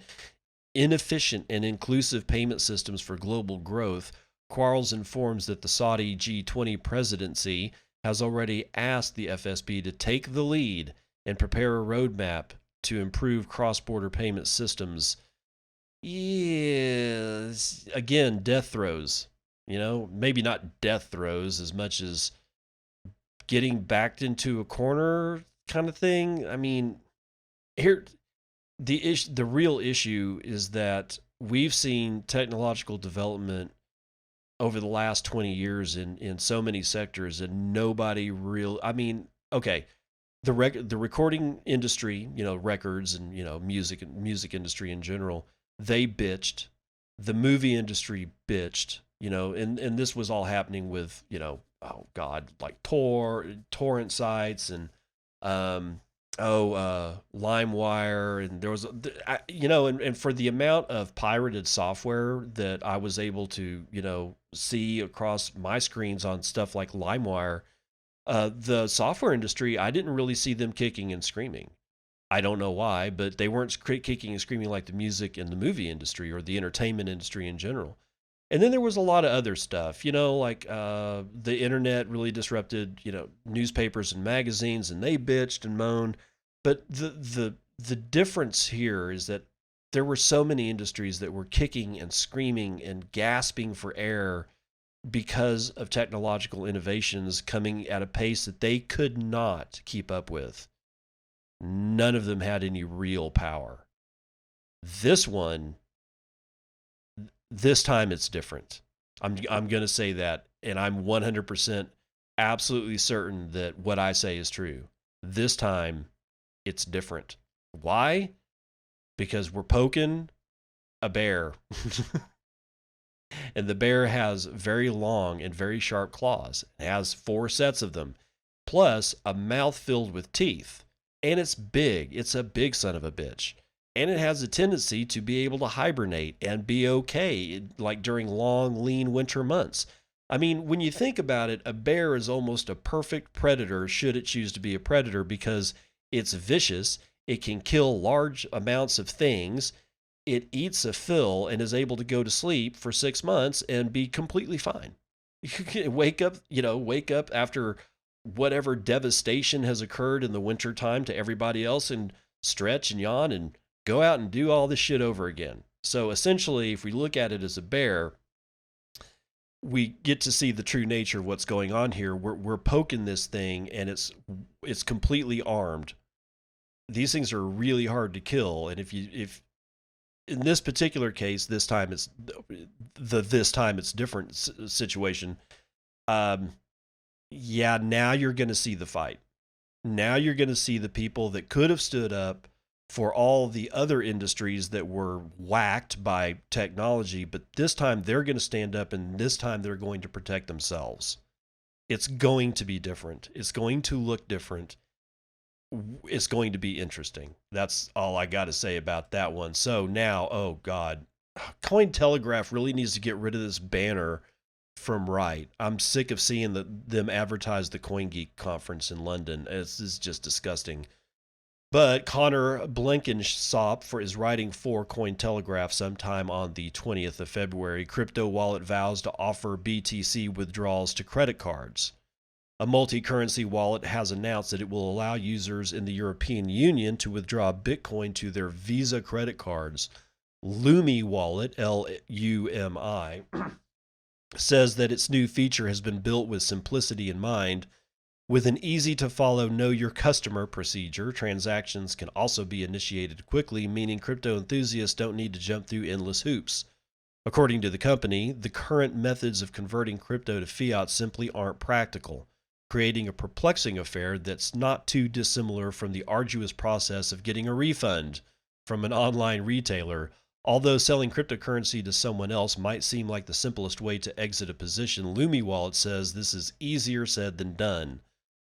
inefficient and inclusive payment systems for global growth, Quarles informs that the Saudi G20 presidency has already asked the FSB to take the lead and prepare a roadmap to improve cross-border payment systems. Yes, again, death throes. Maybe not death throes as much as getting backed into a corner kind of thing. I mean, here the real issue is that we've seen technological development over the last 20 years in so many sectors, and nobody real. I mean, okay, the recording industry, records and music industry in general, they bitched. The movie industry bitched, and this was all happening with, oh God, like torrent sites and, LimeWire. And there was, and for the amount of pirated software that I was able to, see across my screens on stuff like LimeWire, the software industry, I didn't really see them kicking and screaming. I don't know why, but they weren't kicking and screaming like the music and the movie industry or the entertainment industry in general. And then there was a lot of other stuff, like the internet really disrupted, newspapers and magazines, and they bitched and moaned. But the difference here is that there were so many industries that were kicking and screaming and gasping for air because of technological innovations coming at a pace that they could not keep up with. None of them had any real power. This time it's different. I'm going to say that, and I'm 100% absolutely certain that what I say is true. This time it's different. Why? Because we're poking a bear. And the bear has very long and very sharp claws. It has 4 sets of them, plus a mouth filled with teeth. And it's big. It's a big son of a bitch. And it has a tendency to be able to hibernate and be okay, like during long, lean winter months. I mean, when you think about it, a bear is almost a perfect predator should it choose to be a predator, because it's vicious, it can kill large amounts of things, it eats a fill and is able to go to sleep for 6 months and be completely fine. You can wake up after whatever devastation has occurred in the winter time to everybody else and stretch and yawn and go out and do all this shit over again. So essentially, if we look at it as a bear, we get to see the true nature of what's going on here. We're poking this thing, and it's completely armed. These things are really hard to kill, and if in this particular case, this time it's different situation. Yeah, now you're going to see the fight. Now you're going to see the people that could have stood up for all the other industries that were whacked by technology, but this time they're going to stand up, and this time they're going to protect themselves. It's going to be different. It's going to look different. It's going to be interesting. That's all I got to say about that one. So now, oh God, Cointelegraph really needs to get rid of this banner from Right. I'm sick of seeing them advertise the CoinGeek conference in London. It's just disgusting. But Connor Blenkinsop is writing for Cointelegraph sometime on the 20th of February. Crypto wallet vows to offer BTC withdrawals to credit cards. A multi-currency wallet has announced that it will allow users in the European Union to withdraw Bitcoin to their Visa credit cards. Lumi Wallet, L-U-M-I, says that its new feature has been built with simplicity in mind. With an easy-to-follow Know Your Customer procedure, transactions can also be initiated quickly, meaning crypto enthusiasts don't need to jump through endless hoops. According to the company, the current methods of converting crypto to fiat simply aren't practical, creating a perplexing affair that's not too dissimilar from the arduous process of getting a refund from an online retailer. Although selling cryptocurrency to someone else might seem like the simplest way to exit a position, Lumi Wallet says this is easier said than done.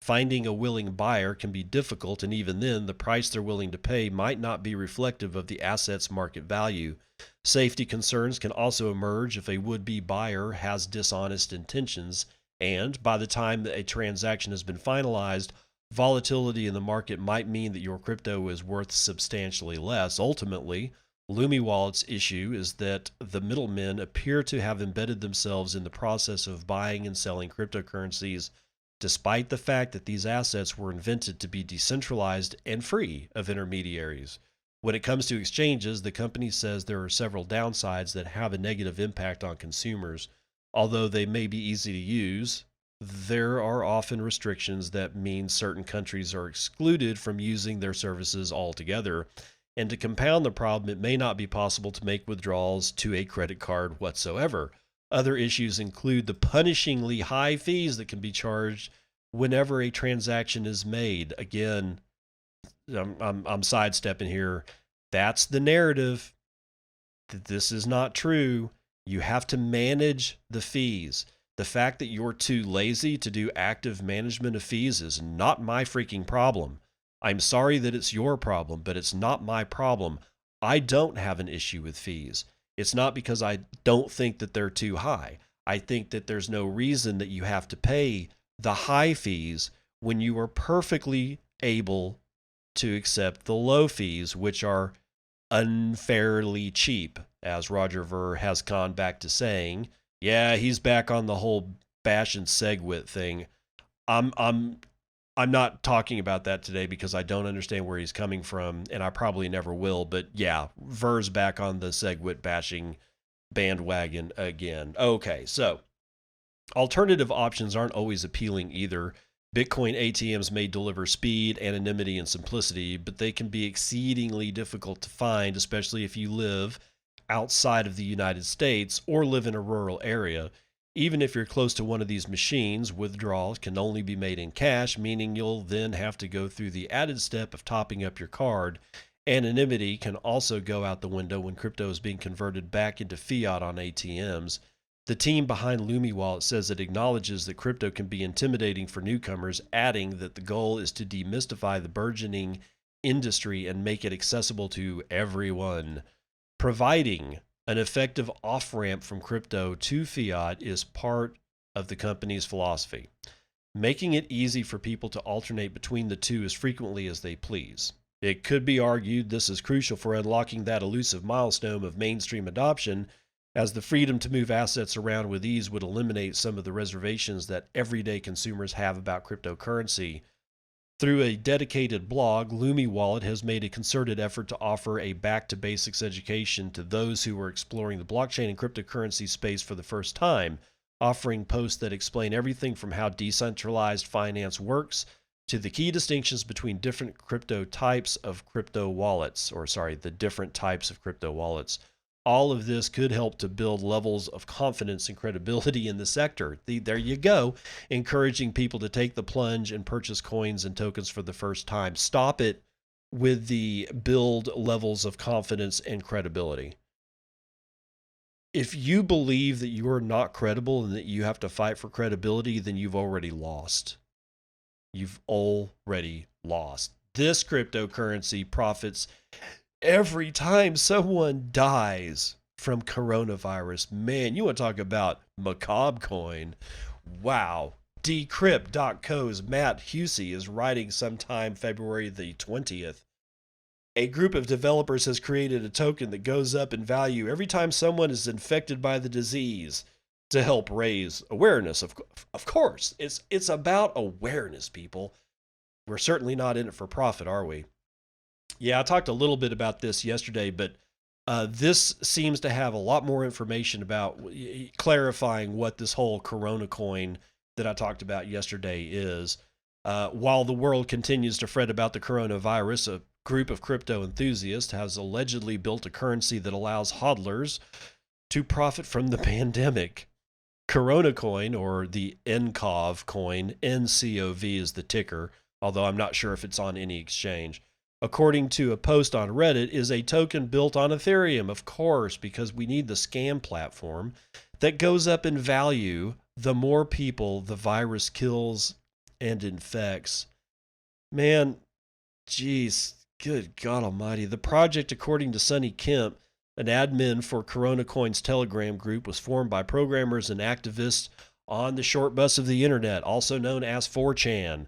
Finding a willing buyer can be difficult, and even then, the price they're willing to pay might not be reflective of the asset's market value. Safety concerns can also emerge if a would-be buyer has dishonest intentions, and by the time that a transaction has been finalized, volatility in the market might mean that your crypto is worth substantially less. Ultimately, Lumi Wallet's issue is that the middlemen appear to have embedded themselves in the process of buying and selling cryptocurrencies, despite the fact that these assets were invented to be decentralized and free of intermediaries. When it comes to exchanges, the company says there are several downsides that have a negative impact on consumers. Although they may be easy to use, there are often restrictions that mean certain countries are excluded from using their services altogether. And to compound the problem, it may not be possible to make withdrawals to a credit card whatsoever. Other issues include the punishingly high fees that can be charged whenever a transaction is made. Again, I'm sidestepping here. That's the narrative. This is not true. You have to manage the fees. The fact that you're too lazy to do active management of fees is not my freaking problem. I'm sorry that it's your problem, but it's not my problem. I don't have an issue with fees. It's not because I don't think that they're too high. I think that there's no reason that you have to pay the high fees when you are perfectly able to accept the low fees, which are unfairly cheap, as Roger Ver has gone back to saying. Yeah, he's back on the whole bash and SegWit thing. I'm not talking about that today because I don't understand where he's coming from, and I probably never will. But yeah, Ver's back on the SegWit bashing bandwagon again. Okay, so alternative options aren't always appealing either. Bitcoin ATMs may deliver speed, anonymity, and simplicity, but they can be exceedingly difficult to find, especially if you live outside of the United States or live in a rural area. Even if you're close to one of these machines, withdrawals can only be made in cash, meaning you'll then have to go through the added step of topping up your card. Anonymity can also go out the window when crypto is being converted back into fiat on ATMs. The team behind Lumi Wallet says it acknowledges that crypto can be intimidating for newcomers, adding that the goal is to demystify the burgeoning industry and make it accessible to everyone. Providing an effective off-ramp from crypto to fiat is part of the company's philosophy, making it easy for people to alternate between the two as frequently as they please. It could be argued this is crucial for unlocking that elusive milestone of mainstream adoption, as the freedom to move assets around with ease would eliminate some of the reservations that everyday consumers have about cryptocurrency. Through a dedicated blog, Lumi Wallet has made a concerted effort to offer a back to basics education to those who are exploring the blockchain and cryptocurrency space for the first time, offering posts that explain everything from how decentralized finance works to the key distinctions between different crypto types of crypto wallets, the different types of crypto wallets. All of this could help to build levels of confidence and credibility in the sector. There you go, encouraging people to take the plunge and purchase coins and tokens for the first time. Stop it with the build levels of confidence and credibility. If you believe that you are not credible and that you have to fight for credibility, then you've already lost. You've already lost. This cryptocurrency profits every time someone dies from coronavirus. Man, you want to talk about macabre coin. Wow. Decrypt.co's Matt Husey is writing sometime February the 20th. A group of developers has created a token that goes up in value every time someone is infected by the disease to help raise awareness. Of course, it's about awareness, people. We're certainly not in it for profit, are we? Yeah, I talked a little bit about this yesterday, but this seems to have a lot more information about clarifying what this whole CoronaCoin that I talked about yesterday is. While the world continues to fret about the coronavirus, a group of crypto enthusiasts has allegedly built a currency that allows hodlers to profit from the pandemic. CoronaCoin, or the NCOV coin, NCOV is the ticker, although I'm not sure if it's on any exchange, according to a post on Reddit, is a token built on Ethereum, of course, because we need the scam platform that goes up in value the more people the virus kills and infects. Man, geez, good God almighty. The project, according to Sonny Kemp, an admin for CoronaCoin's Telegram group, was formed by programmers and activists on the short bus of the internet, also known as 4chan,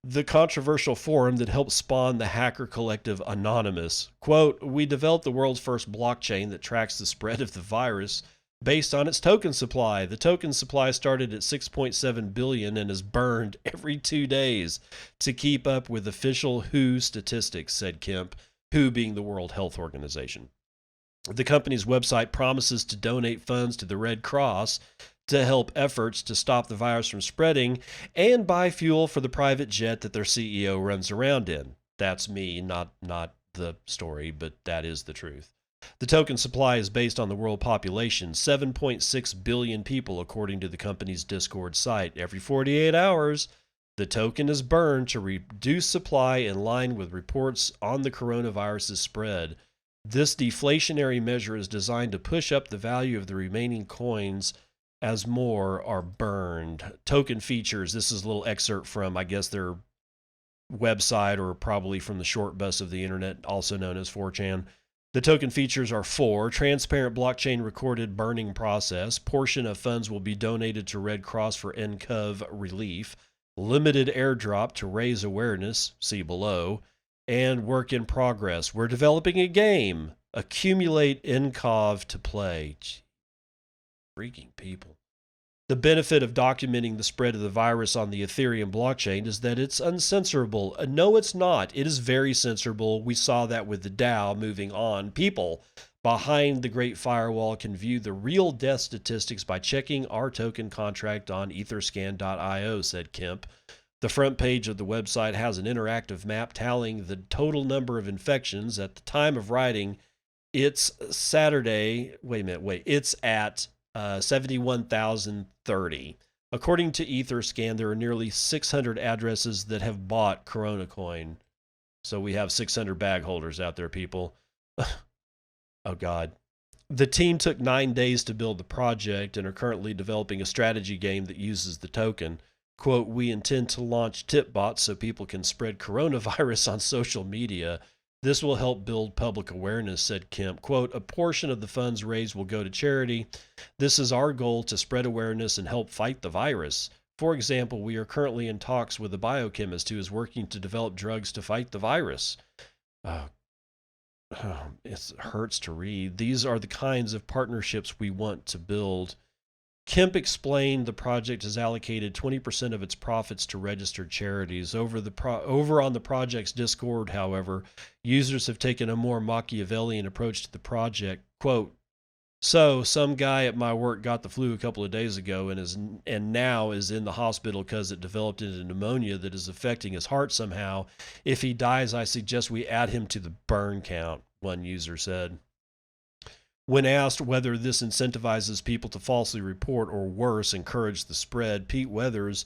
the controversial forum that helped spawn the hacker collective Anonymous. Quote, "We developed the world's first blockchain that tracks the spread of the virus based on its token supply. The token supply started at 6.7 billion and is burned every 2 days to keep up with official WHO statistics," said Kemp, WHO being the World Health Organization. The company's website promises to donate funds to the Red Cross to help efforts to stop the virus from spreading and buy fuel for the private jet that their CEO runs around in. That's me, not the story, but that is the truth. The token supply is based on the world population, 7.6 billion people, according to the company's Discord site. Every 48 hours, the token is burned to reduce supply in line with reports on the coronavirus's spread. This deflationary measure is designed to push up the value of the remaining coins as more are burned. Token features, this is a little excerpt from, I guess, their website or probably from the short bus of the internet, also known as 4chan. The token features are 4, transparent blockchain recorded burning process, portion of funds will be donated to Red Cross for NCOV relief, limited airdrop to raise awareness, see below, and work in progress. We're developing a game. Accumulate NCOV to play. Freaking people. The benefit of documenting the spread of the virus on the Ethereum blockchain is that it's uncensorable. No, it's not. It is very censorable. We saw that with the DAO moving on. People behind the Great Firewall can view the real death statistics by checking our token contract on etherscan.io, said Kemp. The front page of the website has an interactive map tallying the total number of infections. At the time of writing, it's Saturday. It's at 71,030. According to Etherscan, there are nearly 600 addresses that have bought CoronaCoin. So we have 600 bag holders out there, people. Oh, God. The team took 9 days to build the project and are currently developing a strategy game that uses the token. Quote, "We intend to launch tip bots so people can spread coronavirus on social media. This will help build public awareness," said Kemp. Quote, "A portion of the funds raised will go to charity. This is our goal to spread awareness and help fight the virus. For example, we are currently in talks with a biochemist who is working to develop drugs to fight the virus." It hurts to read. These are the kinds of partnerships we want to build. Kemp explained the project has allocated 20% of its profits to registered charities. Over on the project's Discord, however, users have taken a more Machiavellian approach to the project. Quote, so some guy at my work got the flu a couple of days ago and now is in the hospital because it developed into pneumonia that is affecting his heart somehow. If he dies, I suggest we add him to the burn count, one user said. When asked whether this incentivizes people to falsely report or worse, encourage the spread, Pete Weathers,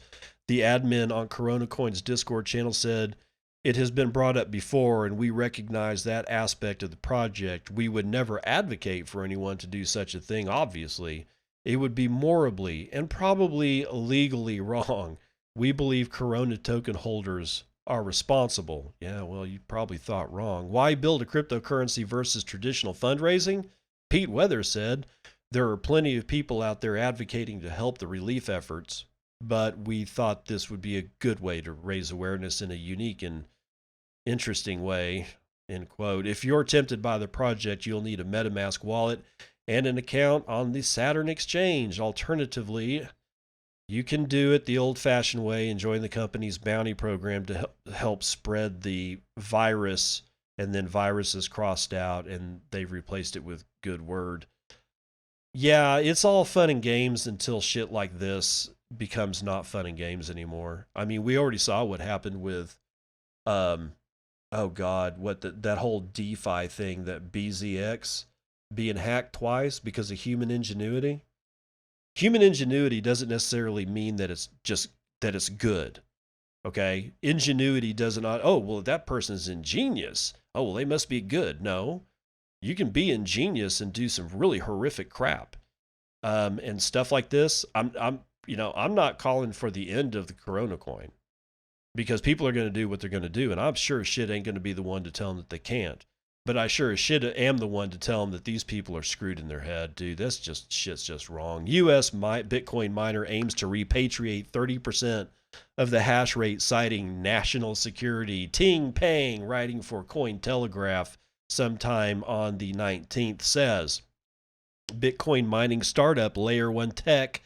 the admin on CoronaCoin's Discord channel, said, it has been brought up before and we recognize that aspect of the project. We would never advocate for anyone to do such a thing, obviously. It would be morally and probably legally wrong. We believe Corona token holders are responsible. Yeah, well, you probably thought wrong. Why build a cryptocurrency versus traditional fundraising? Pete Weathers said, there are plenty of people out there advocating to help the relief efforts, but we thought this would be a good way to raise awareness in a unique and interesting way, end quote. If you're tempted by the project, you'll need a MetaMask wallet and an account on the Saturn exchange. Alternatively, you can do it the old-fashioned way and join the company's bounty program to help spread the virus, and then virus is crossed out and they've replaced it with good word. Yeah, it's all fun and games until shit like this becomes not fun and games anymore. I mean, we already saw what happened with, oh God, that whole DeFi thing, that BZX being hacked twice because of human ingenuity. Human ingenuity doesn't necessarily mean that it's good. Okay, ingenuity doesn't. Oh well, that person's ingenious. Oh well, they must be good. No, you can be ingenious and do some really horrific crap, and stuff like this. I'm not calling for the end of the CoronaCoin, because people are going to do what they're going to do, and I'm sure shit ain't going to be the one to tell them that they can't. But I sure as shit am the one to tell them that these people are screwed in their head, dude. Shit's just wrong. U.S. Bitcoin miner aims to repatriate 30% of the hash rate, citing national security. Ting Pang, writing for Cointelegraph sometime on the 19th, says Bitcoin mining startup Layer 1 Tech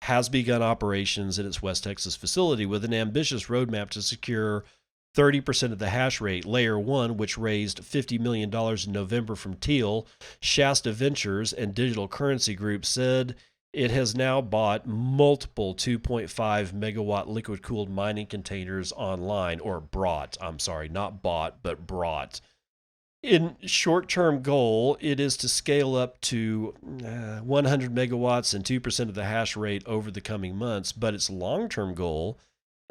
has begun operations in its West Texas facility with an ambitious roadmap to secure 30% of the hash rate. Layer 1, which raised $50 million in November from Teal, Shasta Ventures, and Digital Currency Group, said it has now bought multiple 2.5 megawatt liquid-cooled mining containers online, or brought. I'm sorry, not bought, but brought. In short-term goal, it is to scale up to 100 megawatts and 2% of the hash rate over the coming months, but its long-term goal,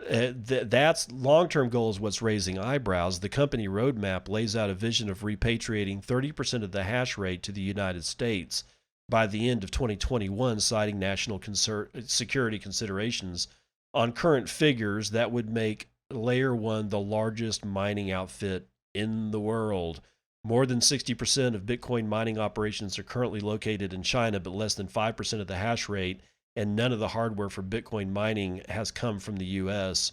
that's long-term goal is what's raising eyebrows. The company roadmap lays out a vision of repatriating 30% of the hash rate to the United States by the end of 2021, citing national security considerations. On current figures, that would make Layer 1 the largest mining outfit in the world. More than 60% of Bitcoin mining operations are currently located in China, but less than 5% of the hash rate and none of the hardware for Bitcoin mining has come from the U.S.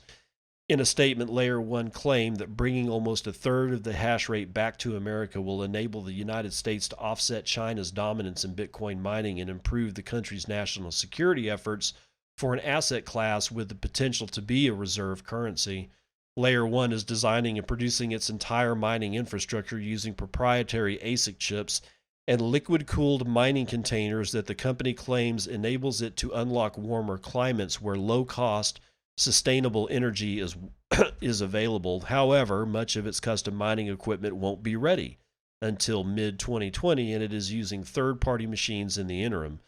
In a statement, Layer 1 claimed that bringing almost a third of the hash rate back to America will enable the United States to offset China's dominance in Bitcoin mining and improve the country's national security efforts for an asset class with the potential to be a reserve currency. Layer 1 is designing and producing its entire mining infrastructure using proprietary ASIC chips and liquid-cooled mining containers that the company claims enables it to unlock warmer climates where low-cost, sustainable energy is available. However, much of its custom mining equipment won't be ready until mid-2020, and it is using third-party machines in the interim.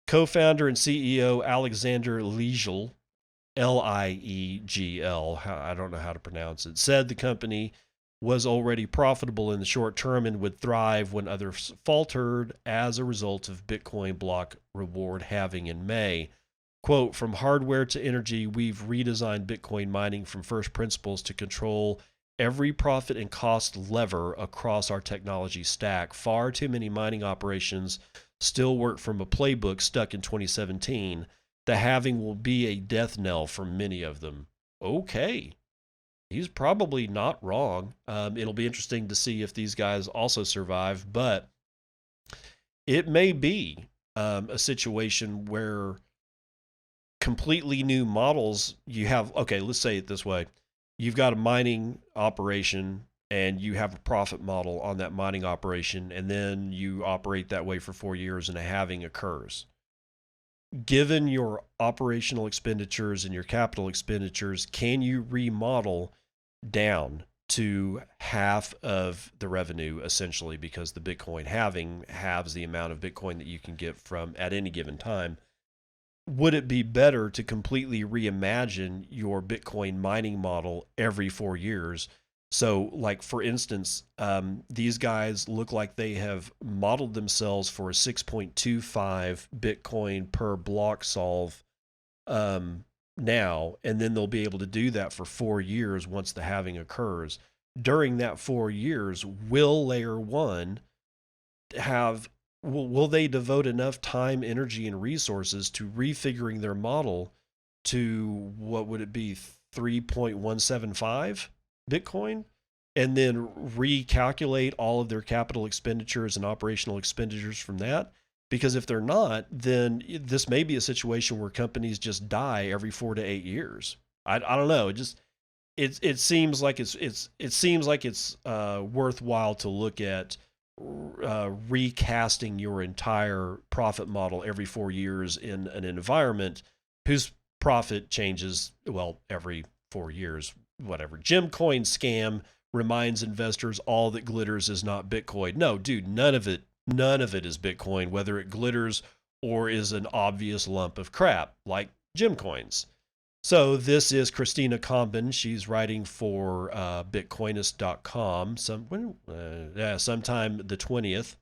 Co-founder and CEO Alexander Liegel, Liegl, I don't know how to pronounce it, said the company was already profitable in the short term and would thrive when others faltered as a result of Bitcoin block reward halving in May. Quote, from hardware to energy, we've redesigned Bitcoin mining from first principles to control every profit and cost lever across our technology stack. Far too many mining operations still work from a playbook stuck in 2017. The halving will be a death knell for many of them. Okay. He's probably not wrong. It'll be interesting to see if these guys also survive, but it may be a situation where completely new models you have. Okay, let's say it this way. You've got a mining operation and you have a profit model on that mining operation, and then you operate that way for 4 years and a halving occurs. Given your operational expenditures and your capital expenditures, can you remodel down to half of the revenue, essentially, because the Bitcoin halving halves the amount of Bitcoin that you can get from at any given time? Would it be better to completely reimagine your Bitcoin mining model every 4 years? So, like, for instance, these guys look like they have modeled themselves for a 6.25 Bitcoin per block solve now, and then they'll be able to do that for 4 years once the halving occurs. During that 4 years, will layer one have will they devote enough time, energy, and resources to refiguring their model to what would it be 3.175 Bitcoin, and then recalculate all of their capital expenditures and operational expenditures from that? Because if they're not, then this may be a situation where companies just die every 4 to 8 years. I don't know. It seems like it's worthwhile to look at recasting your entire profit model every 4 years in an environment whose profit changes, well, every 4 years, whatever. Gemcoin scam reminds investors all that glitters is not Bitcoin. No, dude, none of it is Bitcoin, whether it glitters or is an obvious lump of crap like Gemcoins. So this is Christina Combin. She's writing for Bitcoinist.com sometime the 20th.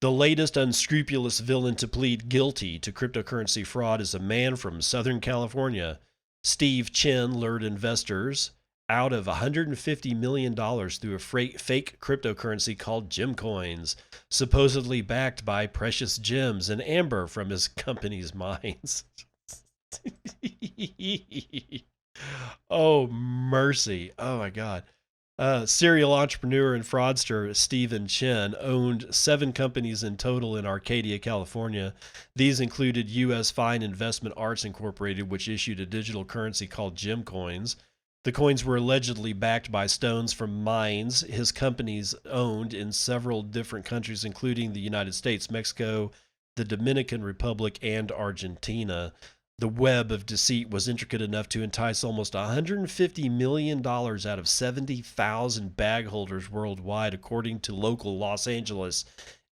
The latest unscrupulous villain to plead guilty to cryptocurrency fraud is a man from Southern California. Steve Chen lured investors out of $150 million through a fake cryptocurrency called Gemcoins, supposedly backed by precious gems and amber from his company's mines. Oh, mercy. Oh, my God. Serial entrepreneur and fraudster Stephen Chen owned 7 companies in total in Arcadia, California. These included U.S. Fine Investment Arts Incorporated, which issued a digital currency called Gemcoins. The coins were allegedly backed by stones from mines his companies owned in several different countries, including the United States, Mexico, the Dominican Republic, and Argentina. The web of deceit was intricate enough to entice almost $150 million out of 70,000 bag holders worldwide, according to local Los Angeles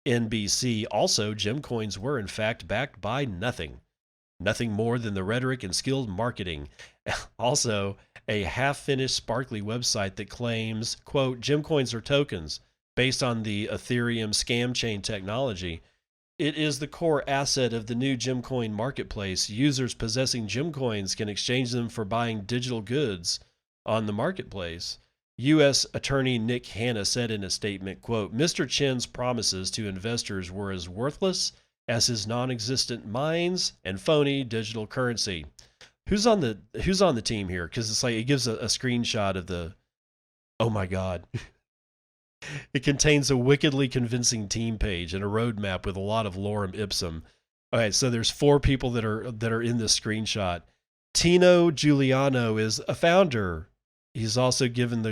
NBC. Also, Gemcoins were in fact backed by nothing more than the rhetoric and skilled marketing. Also, a half-finished sparkly website that claims, quote, Gemcoins are tokens based on the Ethereum scam chain technology. It is the core asset of the new Gemcoin marketplace. Users possessing Gemcoins can exchange them for buying digital goods on the marketplace. U.S. Attorney Nick Hanna said in a statement, quote, Mr. Chen's promises to investors were as worthless as his non-existent mines and phony digital currency. Who's on the team here? Because it's like it gives a screenshot of the, oh my God. It contains a wickedly convincing team page and a roadmap with a lot of lorem ipsum. All right, so there's 4 people that are in this screenshot. Tino Giuliano is a founder. He's also given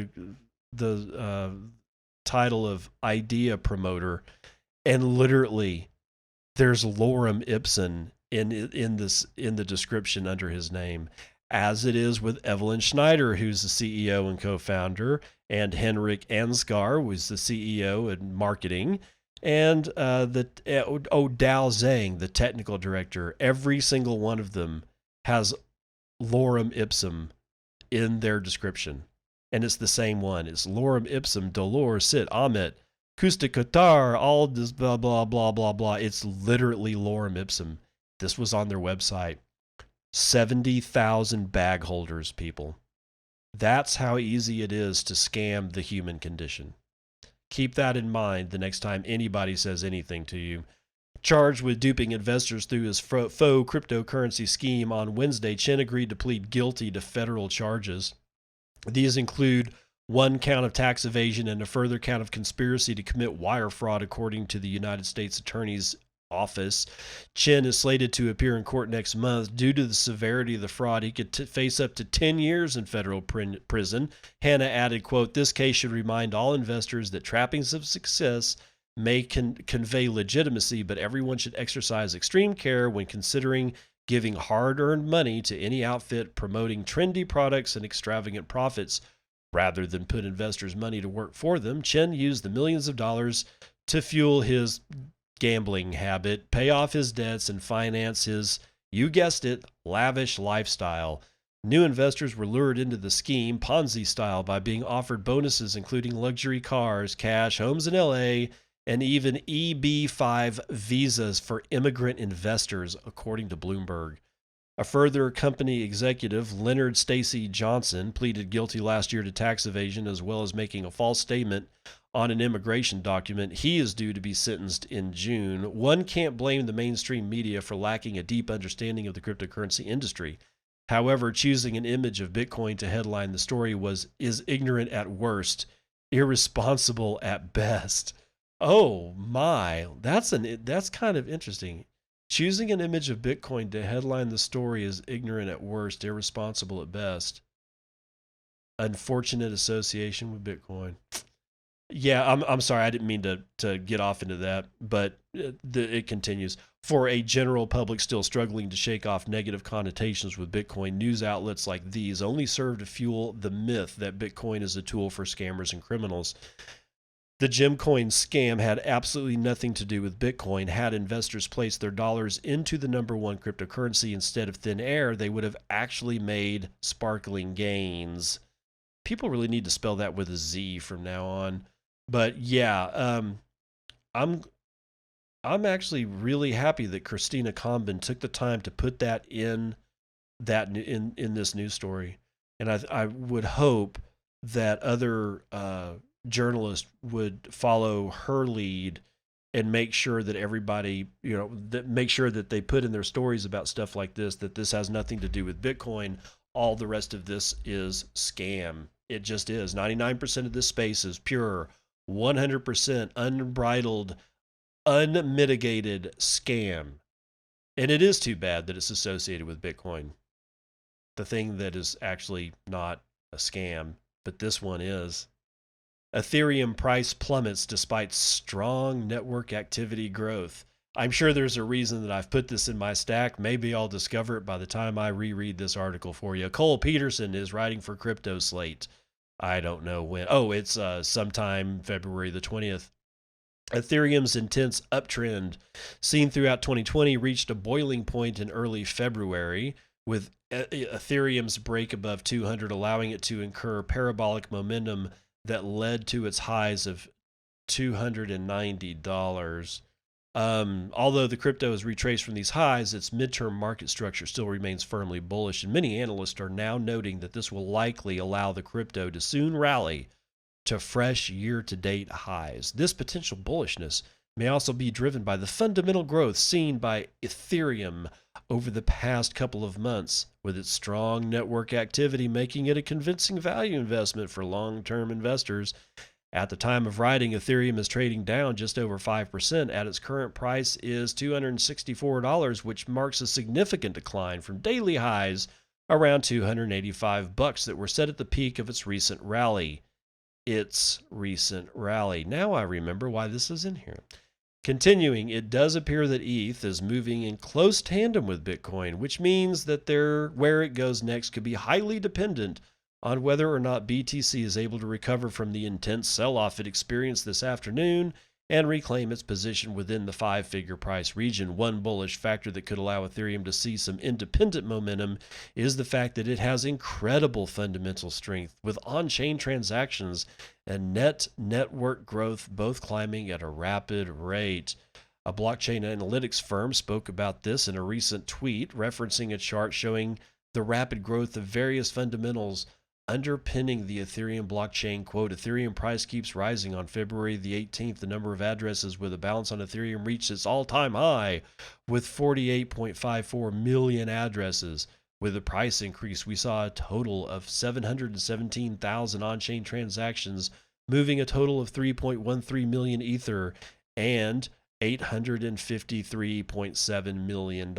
the title of idea promoter, and literally there's lorem ipsum in the description under his name, as it is with Evelyn Schneider, who's the CEO and co-founder, and Henrik Ansgar, who's the CEO and marketing, and Dao Zhang, the technical director. Every single one of them has lorem ipsum in their description, and it's the same one. It's lorem ipsum dolor sit amet Kusta Qatar, all this blah blah blah blah blah. It's literally lorem ipsum. This was on their website. 70,000 bag holders, people. That's how easy it is to scam the human condition. Keep that in mind the next time anybody says anything to you. Charged with duping investors through his faux cryptocurrency scheme, on Wednesday, Chen agreed to plead guilty to federal charges. These include 1 count of tax evasion and a further count of conspiracy to commit wire fraud, according to the United States Attorney's office. Chen is slated to appear in court next month. Due to the severity of the fraud, he could face up to 10 years in federal prison. Hannah added, quote, "This case should remind all investors that trappings of success may convey legitimacy, but everyone should exercise extreme care when considering giving hard-earned money to any outfit promoting trendy products and extravagant profits rather than put investors' money to work for them." Chen used the millions of dollars to fuel his gambling habit, pay off his debts, and finance his, you guessed it, lavish lifestyle. New investors were lured into the scheme, Ponzi style, by being offered bonuses including luxury cars, cash, homes in LA, and even EB-5 visas for immigrant investors, according to Bloomberg. A further company executive, Leonard Stacy Johnson, pleaded guilty last year to tax evasion as well as making a false statement on an immigration document. He is due to be sentenced in June. One can't blame the mainstream media for lacking a deep understanding of the cryptocurrency industry. However, choosing an image of Bitcoin to headline the story is ignorant at worst, irresponsible at best. Oh my, that's kind of interesting. Choosing an image of Bitcoin to headline the story is ignorant at worst, irresponsible at best. Unfortunate association with Bitcoin. Yeah, I'm sorry, I didn't mean to get off into that, but it continues. For a general public still struggling to shake off negative connotations with Bitcoin, news outlets like these only serve to fuel the myth that Bitcoin is a tool for scammers and criminals. The Gemcoin scam had absolutely nothing to do with Bitcoin. Had investors placed their dollars into the number one cryptocurrency instead of thin air, they would have actually made sparkling gains. People really need to spell that with a Z from now on. But yeah, I'm actually really happy that Christina Combin took the time to put that in this news story, and I would hope that other journalists would follow her lead and make sure that everybody, make sure that they put in their stories about stuff like this, that this has nothing to do with Bitcoin. All the rest of this is scam. It just is. 99% of this space is pure, 100% unbridled, unmitigated scam. And it is too bad that it's associated with Bitcoin, the thing that is actually not a scam, but this one is. Ethereum price plummets despite strong network activity growth. I'm sure there's a reason that I've put this in my stack. Maybe I'll discover it by the time I reread this article for you. Cole Peterson is writing for Crypto Slate. I don't know when. Oh, it's sometime February the 20th. Ethereum's intense uptrend seen throughout 2020 reached a boiling point in early February, with Ethereum's break above 200 allowing it to incur parabolic momentum that led to its highs of $290. Although the crypto has retraced from these highs, its midterm market structure still remains firmly bullish, and many analysts are now noting that this will likely allow the crypto to soon rally to fresh year-to-date highs. This potential bullishness may also be driven by the fundamental growth seen by Ethereum over the past couple of months, with its strong network activity making it a convincing value investment for long-term investors. At the time of writing, Ethereum is trading down just over 5%. At its current price is $264, which marks a significant decline from daily highs around $285 that were set at the peak of its recent rally. Now I remember why this is in here. Continuing, it does appear that ETH is moving in close tandem with Bitcoin, which means that where it goes next could be highly dependent on whether or not BTC is able to recover from the intense sell-off it experienced this afternoon and reclaim its position within the five-figure price region. One bullish factor that could allow Ethereum to see some independent momentum is the fact that it has incredible fundamental strength, with on-chain transactions and net network growth both climbing at a rapid rate. A blockchain analytics firm spoke about this in a recent tweet, referencing a chart showing the rapid growth of various fundamentals underpinning the Ethereum blockchain. Quote, Ethereum price keeps rising. On February the 18th, the number of addresses with a balance on Ethereum reached its all-time high with 48.54 million addresses. With the price increase, we saw a total of 717,000 on-chain transactions, moving a total of 3.13 million Ether, and $853.7 million,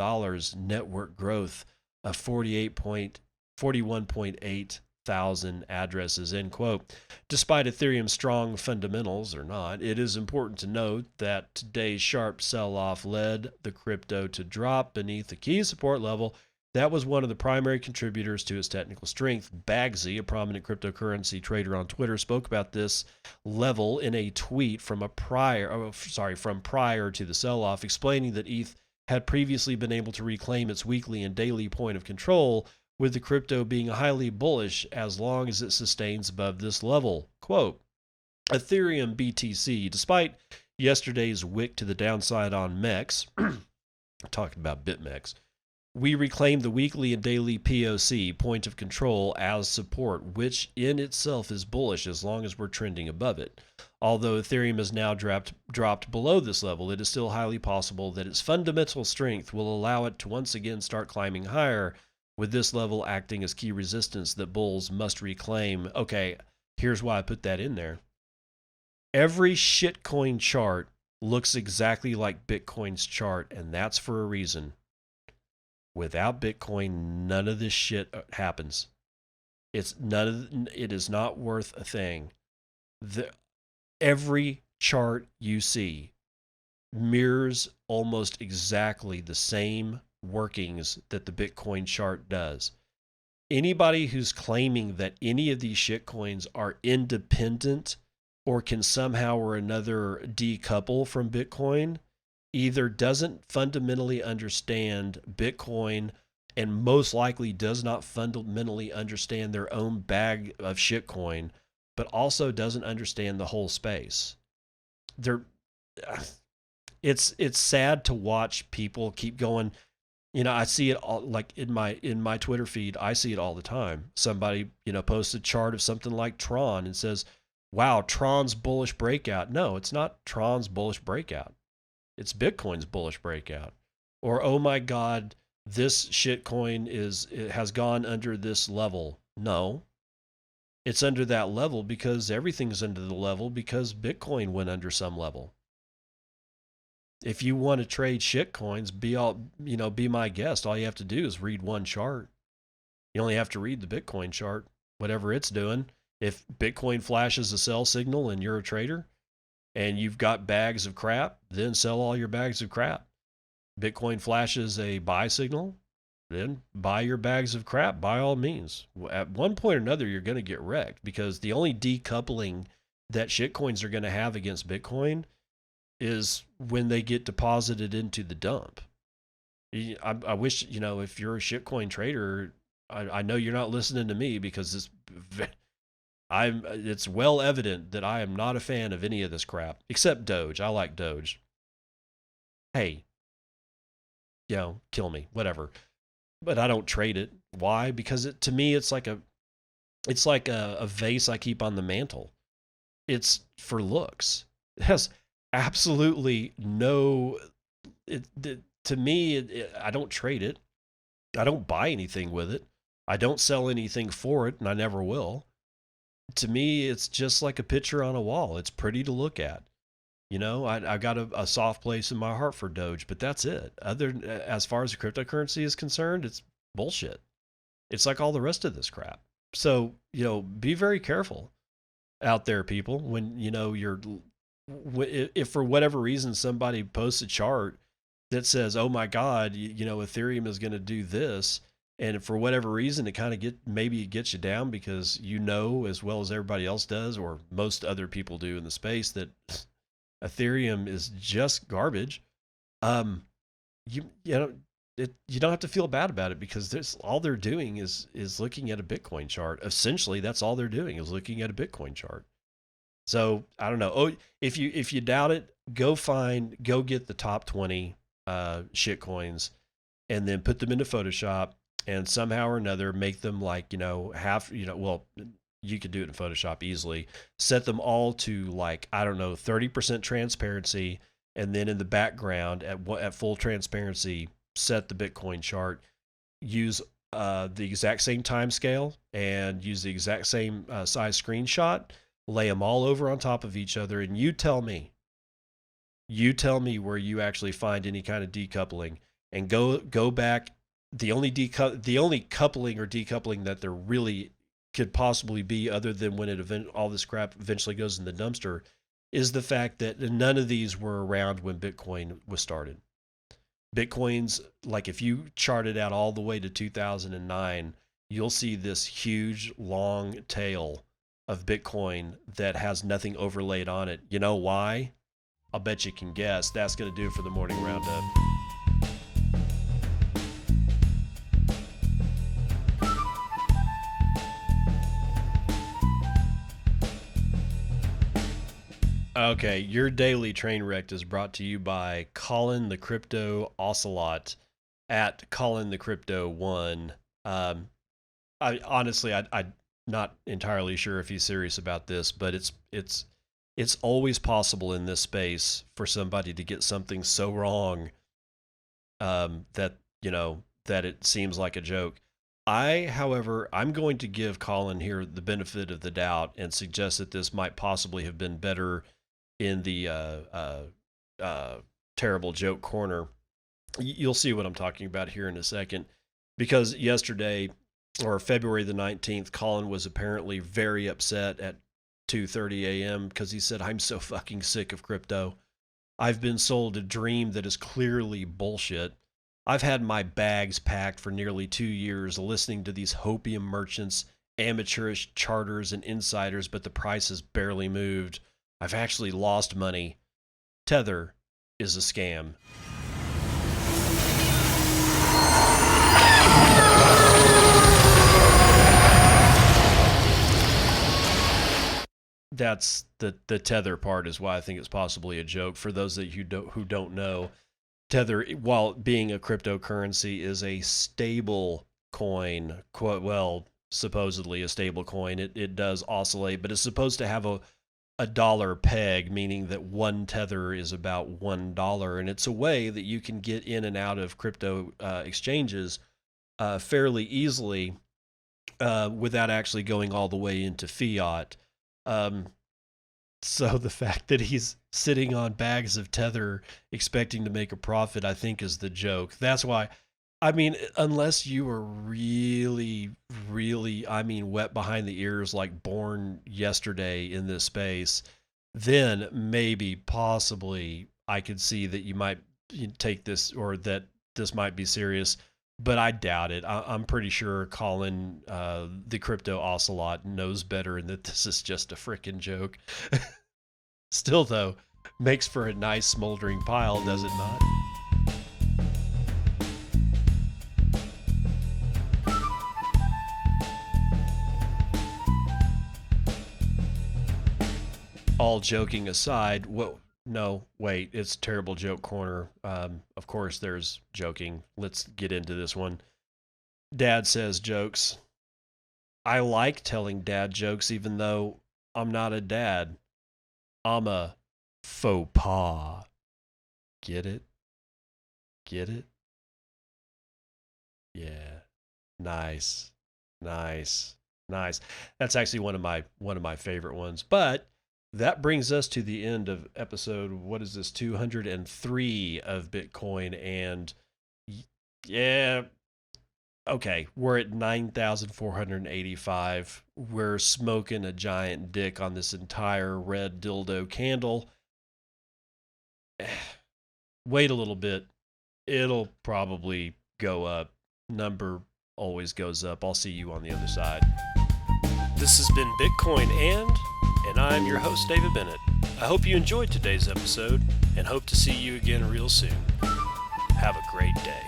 network growth of 41.8 thousand addresses, end quote. Despite Ethereum's strong fundamentals or not, it is important to note that today's sharp sell-off led the crypto to drop beneath the key support level. That was one of the primary contributors to its technical strength. Bagsy, a prominent cryptocurrency trader on Twitter, spoke about this level in a tweet from prior to the sell-off, explaining that ETH had previously been able to reclaim its weekly and daily point of control, with the crypto being highly bullish as long as it sustains above this level. Quote, Ethereum BTC, despite yesterday's wick to the downside on MEX, talking about BitMEX, we reclaimed the weekly and daily POC, point of control, as support, which in itself is bullish as long as we're trending above it. Although Ethereum has now dropped below this level, it is still highly possible that its fundamental strength will allow it to once again start climbing higher, with this level acting as key resistance that bulls must reclaim. Okay, here's why I put that in there. Every shitcoin chart looks exactly like Bitcoin's chart, and that's for a reason. Without Bitcoin, none of this shit happens. It is not worth a thing. Every chart you see mirrors almost exactly the same workings that the Bitcoin chart does. Anybody who's claiming that any of these shitcoins are independent or can somehow or another decouple from Bitcoin either doesn't fundamentally understand Bitcoin and most likely does not fundamentally understand their own bag of shitcoin, but also doesn't understand the whole space. It's sad to watch people keep going. You know, I see it all, like in my Twitter feed, I see it all the time. Somebody, posts a chart of something like Tron and says, wow, Tron's bullish breakout. No, it's not Tron's bullish breakout. It's Bitcoin's bullish breakout. Or, oh my God, this shitcoin has gone under this level. No, it's under that level because everything's under the level because Bitcoin went under some level. If you want to trade shitcoins, be my guest. All you have to do is read one chart. You only have to read the Bitcoin chart, whatever it's doing. If Bitcoin flashes a sell signal and you're a trader and you've got bags of crap, then sell all your bags of crap. Bitcoin flashes a buy signal, then buy your bags of crap by all means. At one point or another, you're going to get wrecked because the only decoupling that shitcoins are going to have against Bitcoin is when they get deposited into the dump. I wish, if you're a shitcoin trader, I know you're not listening to me because it's well evident that I am not a fan of any of this crap, except Doge. I like Doge. Hey, kill me, whatever. But I don't trade it. Why? Because to me, it's like a vase I keep on the mantle. It's for looks. It has absolutely no. To me, I don't trade it. I don't buy anything with it. I don't sell anything for it, and I never will. To me, it's just like a picture on a wall. It's pretty to look at. I got a soft place in my heart for Doge, but that's it. As far as the cryptocurrency is concerned, it's bullshit. It's like all the rest of this crap. So, be very careful out there, people, when, if for whatever reason somebody posts a chart that says, oh my God, Ethereum is going to do this. And for whatever reason, it kind of maybe it gets you down because as well as everybody else does, or most other people do in the space, that Ethereum is just garbage. You don't have to feel bad about it because all they're doing is looking at a Bitcoin chart. Essentially, that's all they're doing is looking at a Bitcoin chart. So I don't know. Oh, if you doubt it, go get the top 20 shitcoins and then put them into Photoshop and somehow or another make them like, half, well, you could do it in Photoshop easily. Set them all to like, I don't know, 30% transparency. And then in the background at full transparency, set the Bitcoin chart, use the exact same time scale and use the exact same size screenshot, lay them all over on top of each other. And you tell me You tell me where you actually find any kind of decoupling, and go back. The only coupling or decoupling that there really could possibly be, other than when all this crap eventually goes in the dumpster, is the fact that none of these were around when Bitcoin was started. Bitcoin's, like, if you chart it out all the way to 2009, you'll see this huge long tail of Bitcoin that has nothing overlaid on it. You know why? I'll bet you can guess. That's going to do it for the morning roundup. Okay, your daily train wreck is brought to you by Colin the Crypto Ocelot at Colin the Crypto 1. I honestly, I'm not entirely sure if he's serious about this, but it's always possible in this space for somebody to get something so wrong that it seems like a joke. However, I'm going to give Colin here the benefit of the doubt and suggest that this might possibly have been better in the terrible joke corner. You'll see what I'm talking about here in a second, because yesterday, or February the 19th, Colin was apparently very upset at 2:30 a.m. because he said, "I'm so fucking sick of crypto. I've been sold a dream that is clearly bullshit. I've had my bags packed for nearly 2 years listening to these hopium merchants, amateurish charters, and insiders, but the price has barely moved. I've actually lost money. Tether is a scam." That's the Tether part is why I think it's possibly a joke. For those that who don't know, Tether, while being a cryptocurrency, is a stable coin. Well, supposedly a stable coin. It does oscillate, but it's supposed to have a dollar peg, meaning that one tether is about $1, and it's a way that you can get in and out of crypto exchanges fairly easily without actually going all the way into fiat. So the fact that he's sitting on bags of tether expecting to make a profit, I think, is the joke. That's why, I mean, unless you were really, really, wet behind the ears, like born yesterday in this space, then maybe, possibly, I could see that you might take this, or that this might be serious, but I doubt it. I'm pretty sure Colin, the Crypto Ocelot, knows better and that this is just a frickin' joke. Still, though, makes for a nice smoldering pile, does it not? All joking aside, wait, it's terrible joke corner. Of course there's joking. Let's get into this one. Dad says jokes. I like telling dad jokes even though I'm not a dad. I'm a faux pas. Get it? Get it? Yeah. Nice. That's actually one of my favorite ones. But that brings us to the end of episode, what is this, 203 of Bitcoin, and yeah, okay, we're at 9,485. We're smoking a giant dick on this entire red dildo candle. Wait a little bit. It'll probably go up. Number always goes up. I'll see you on the other side. This has been Bitcoin and I'm your host, David Bennett. I hope you enjoyed today's episode and hope to see you again real soon. Have a great day.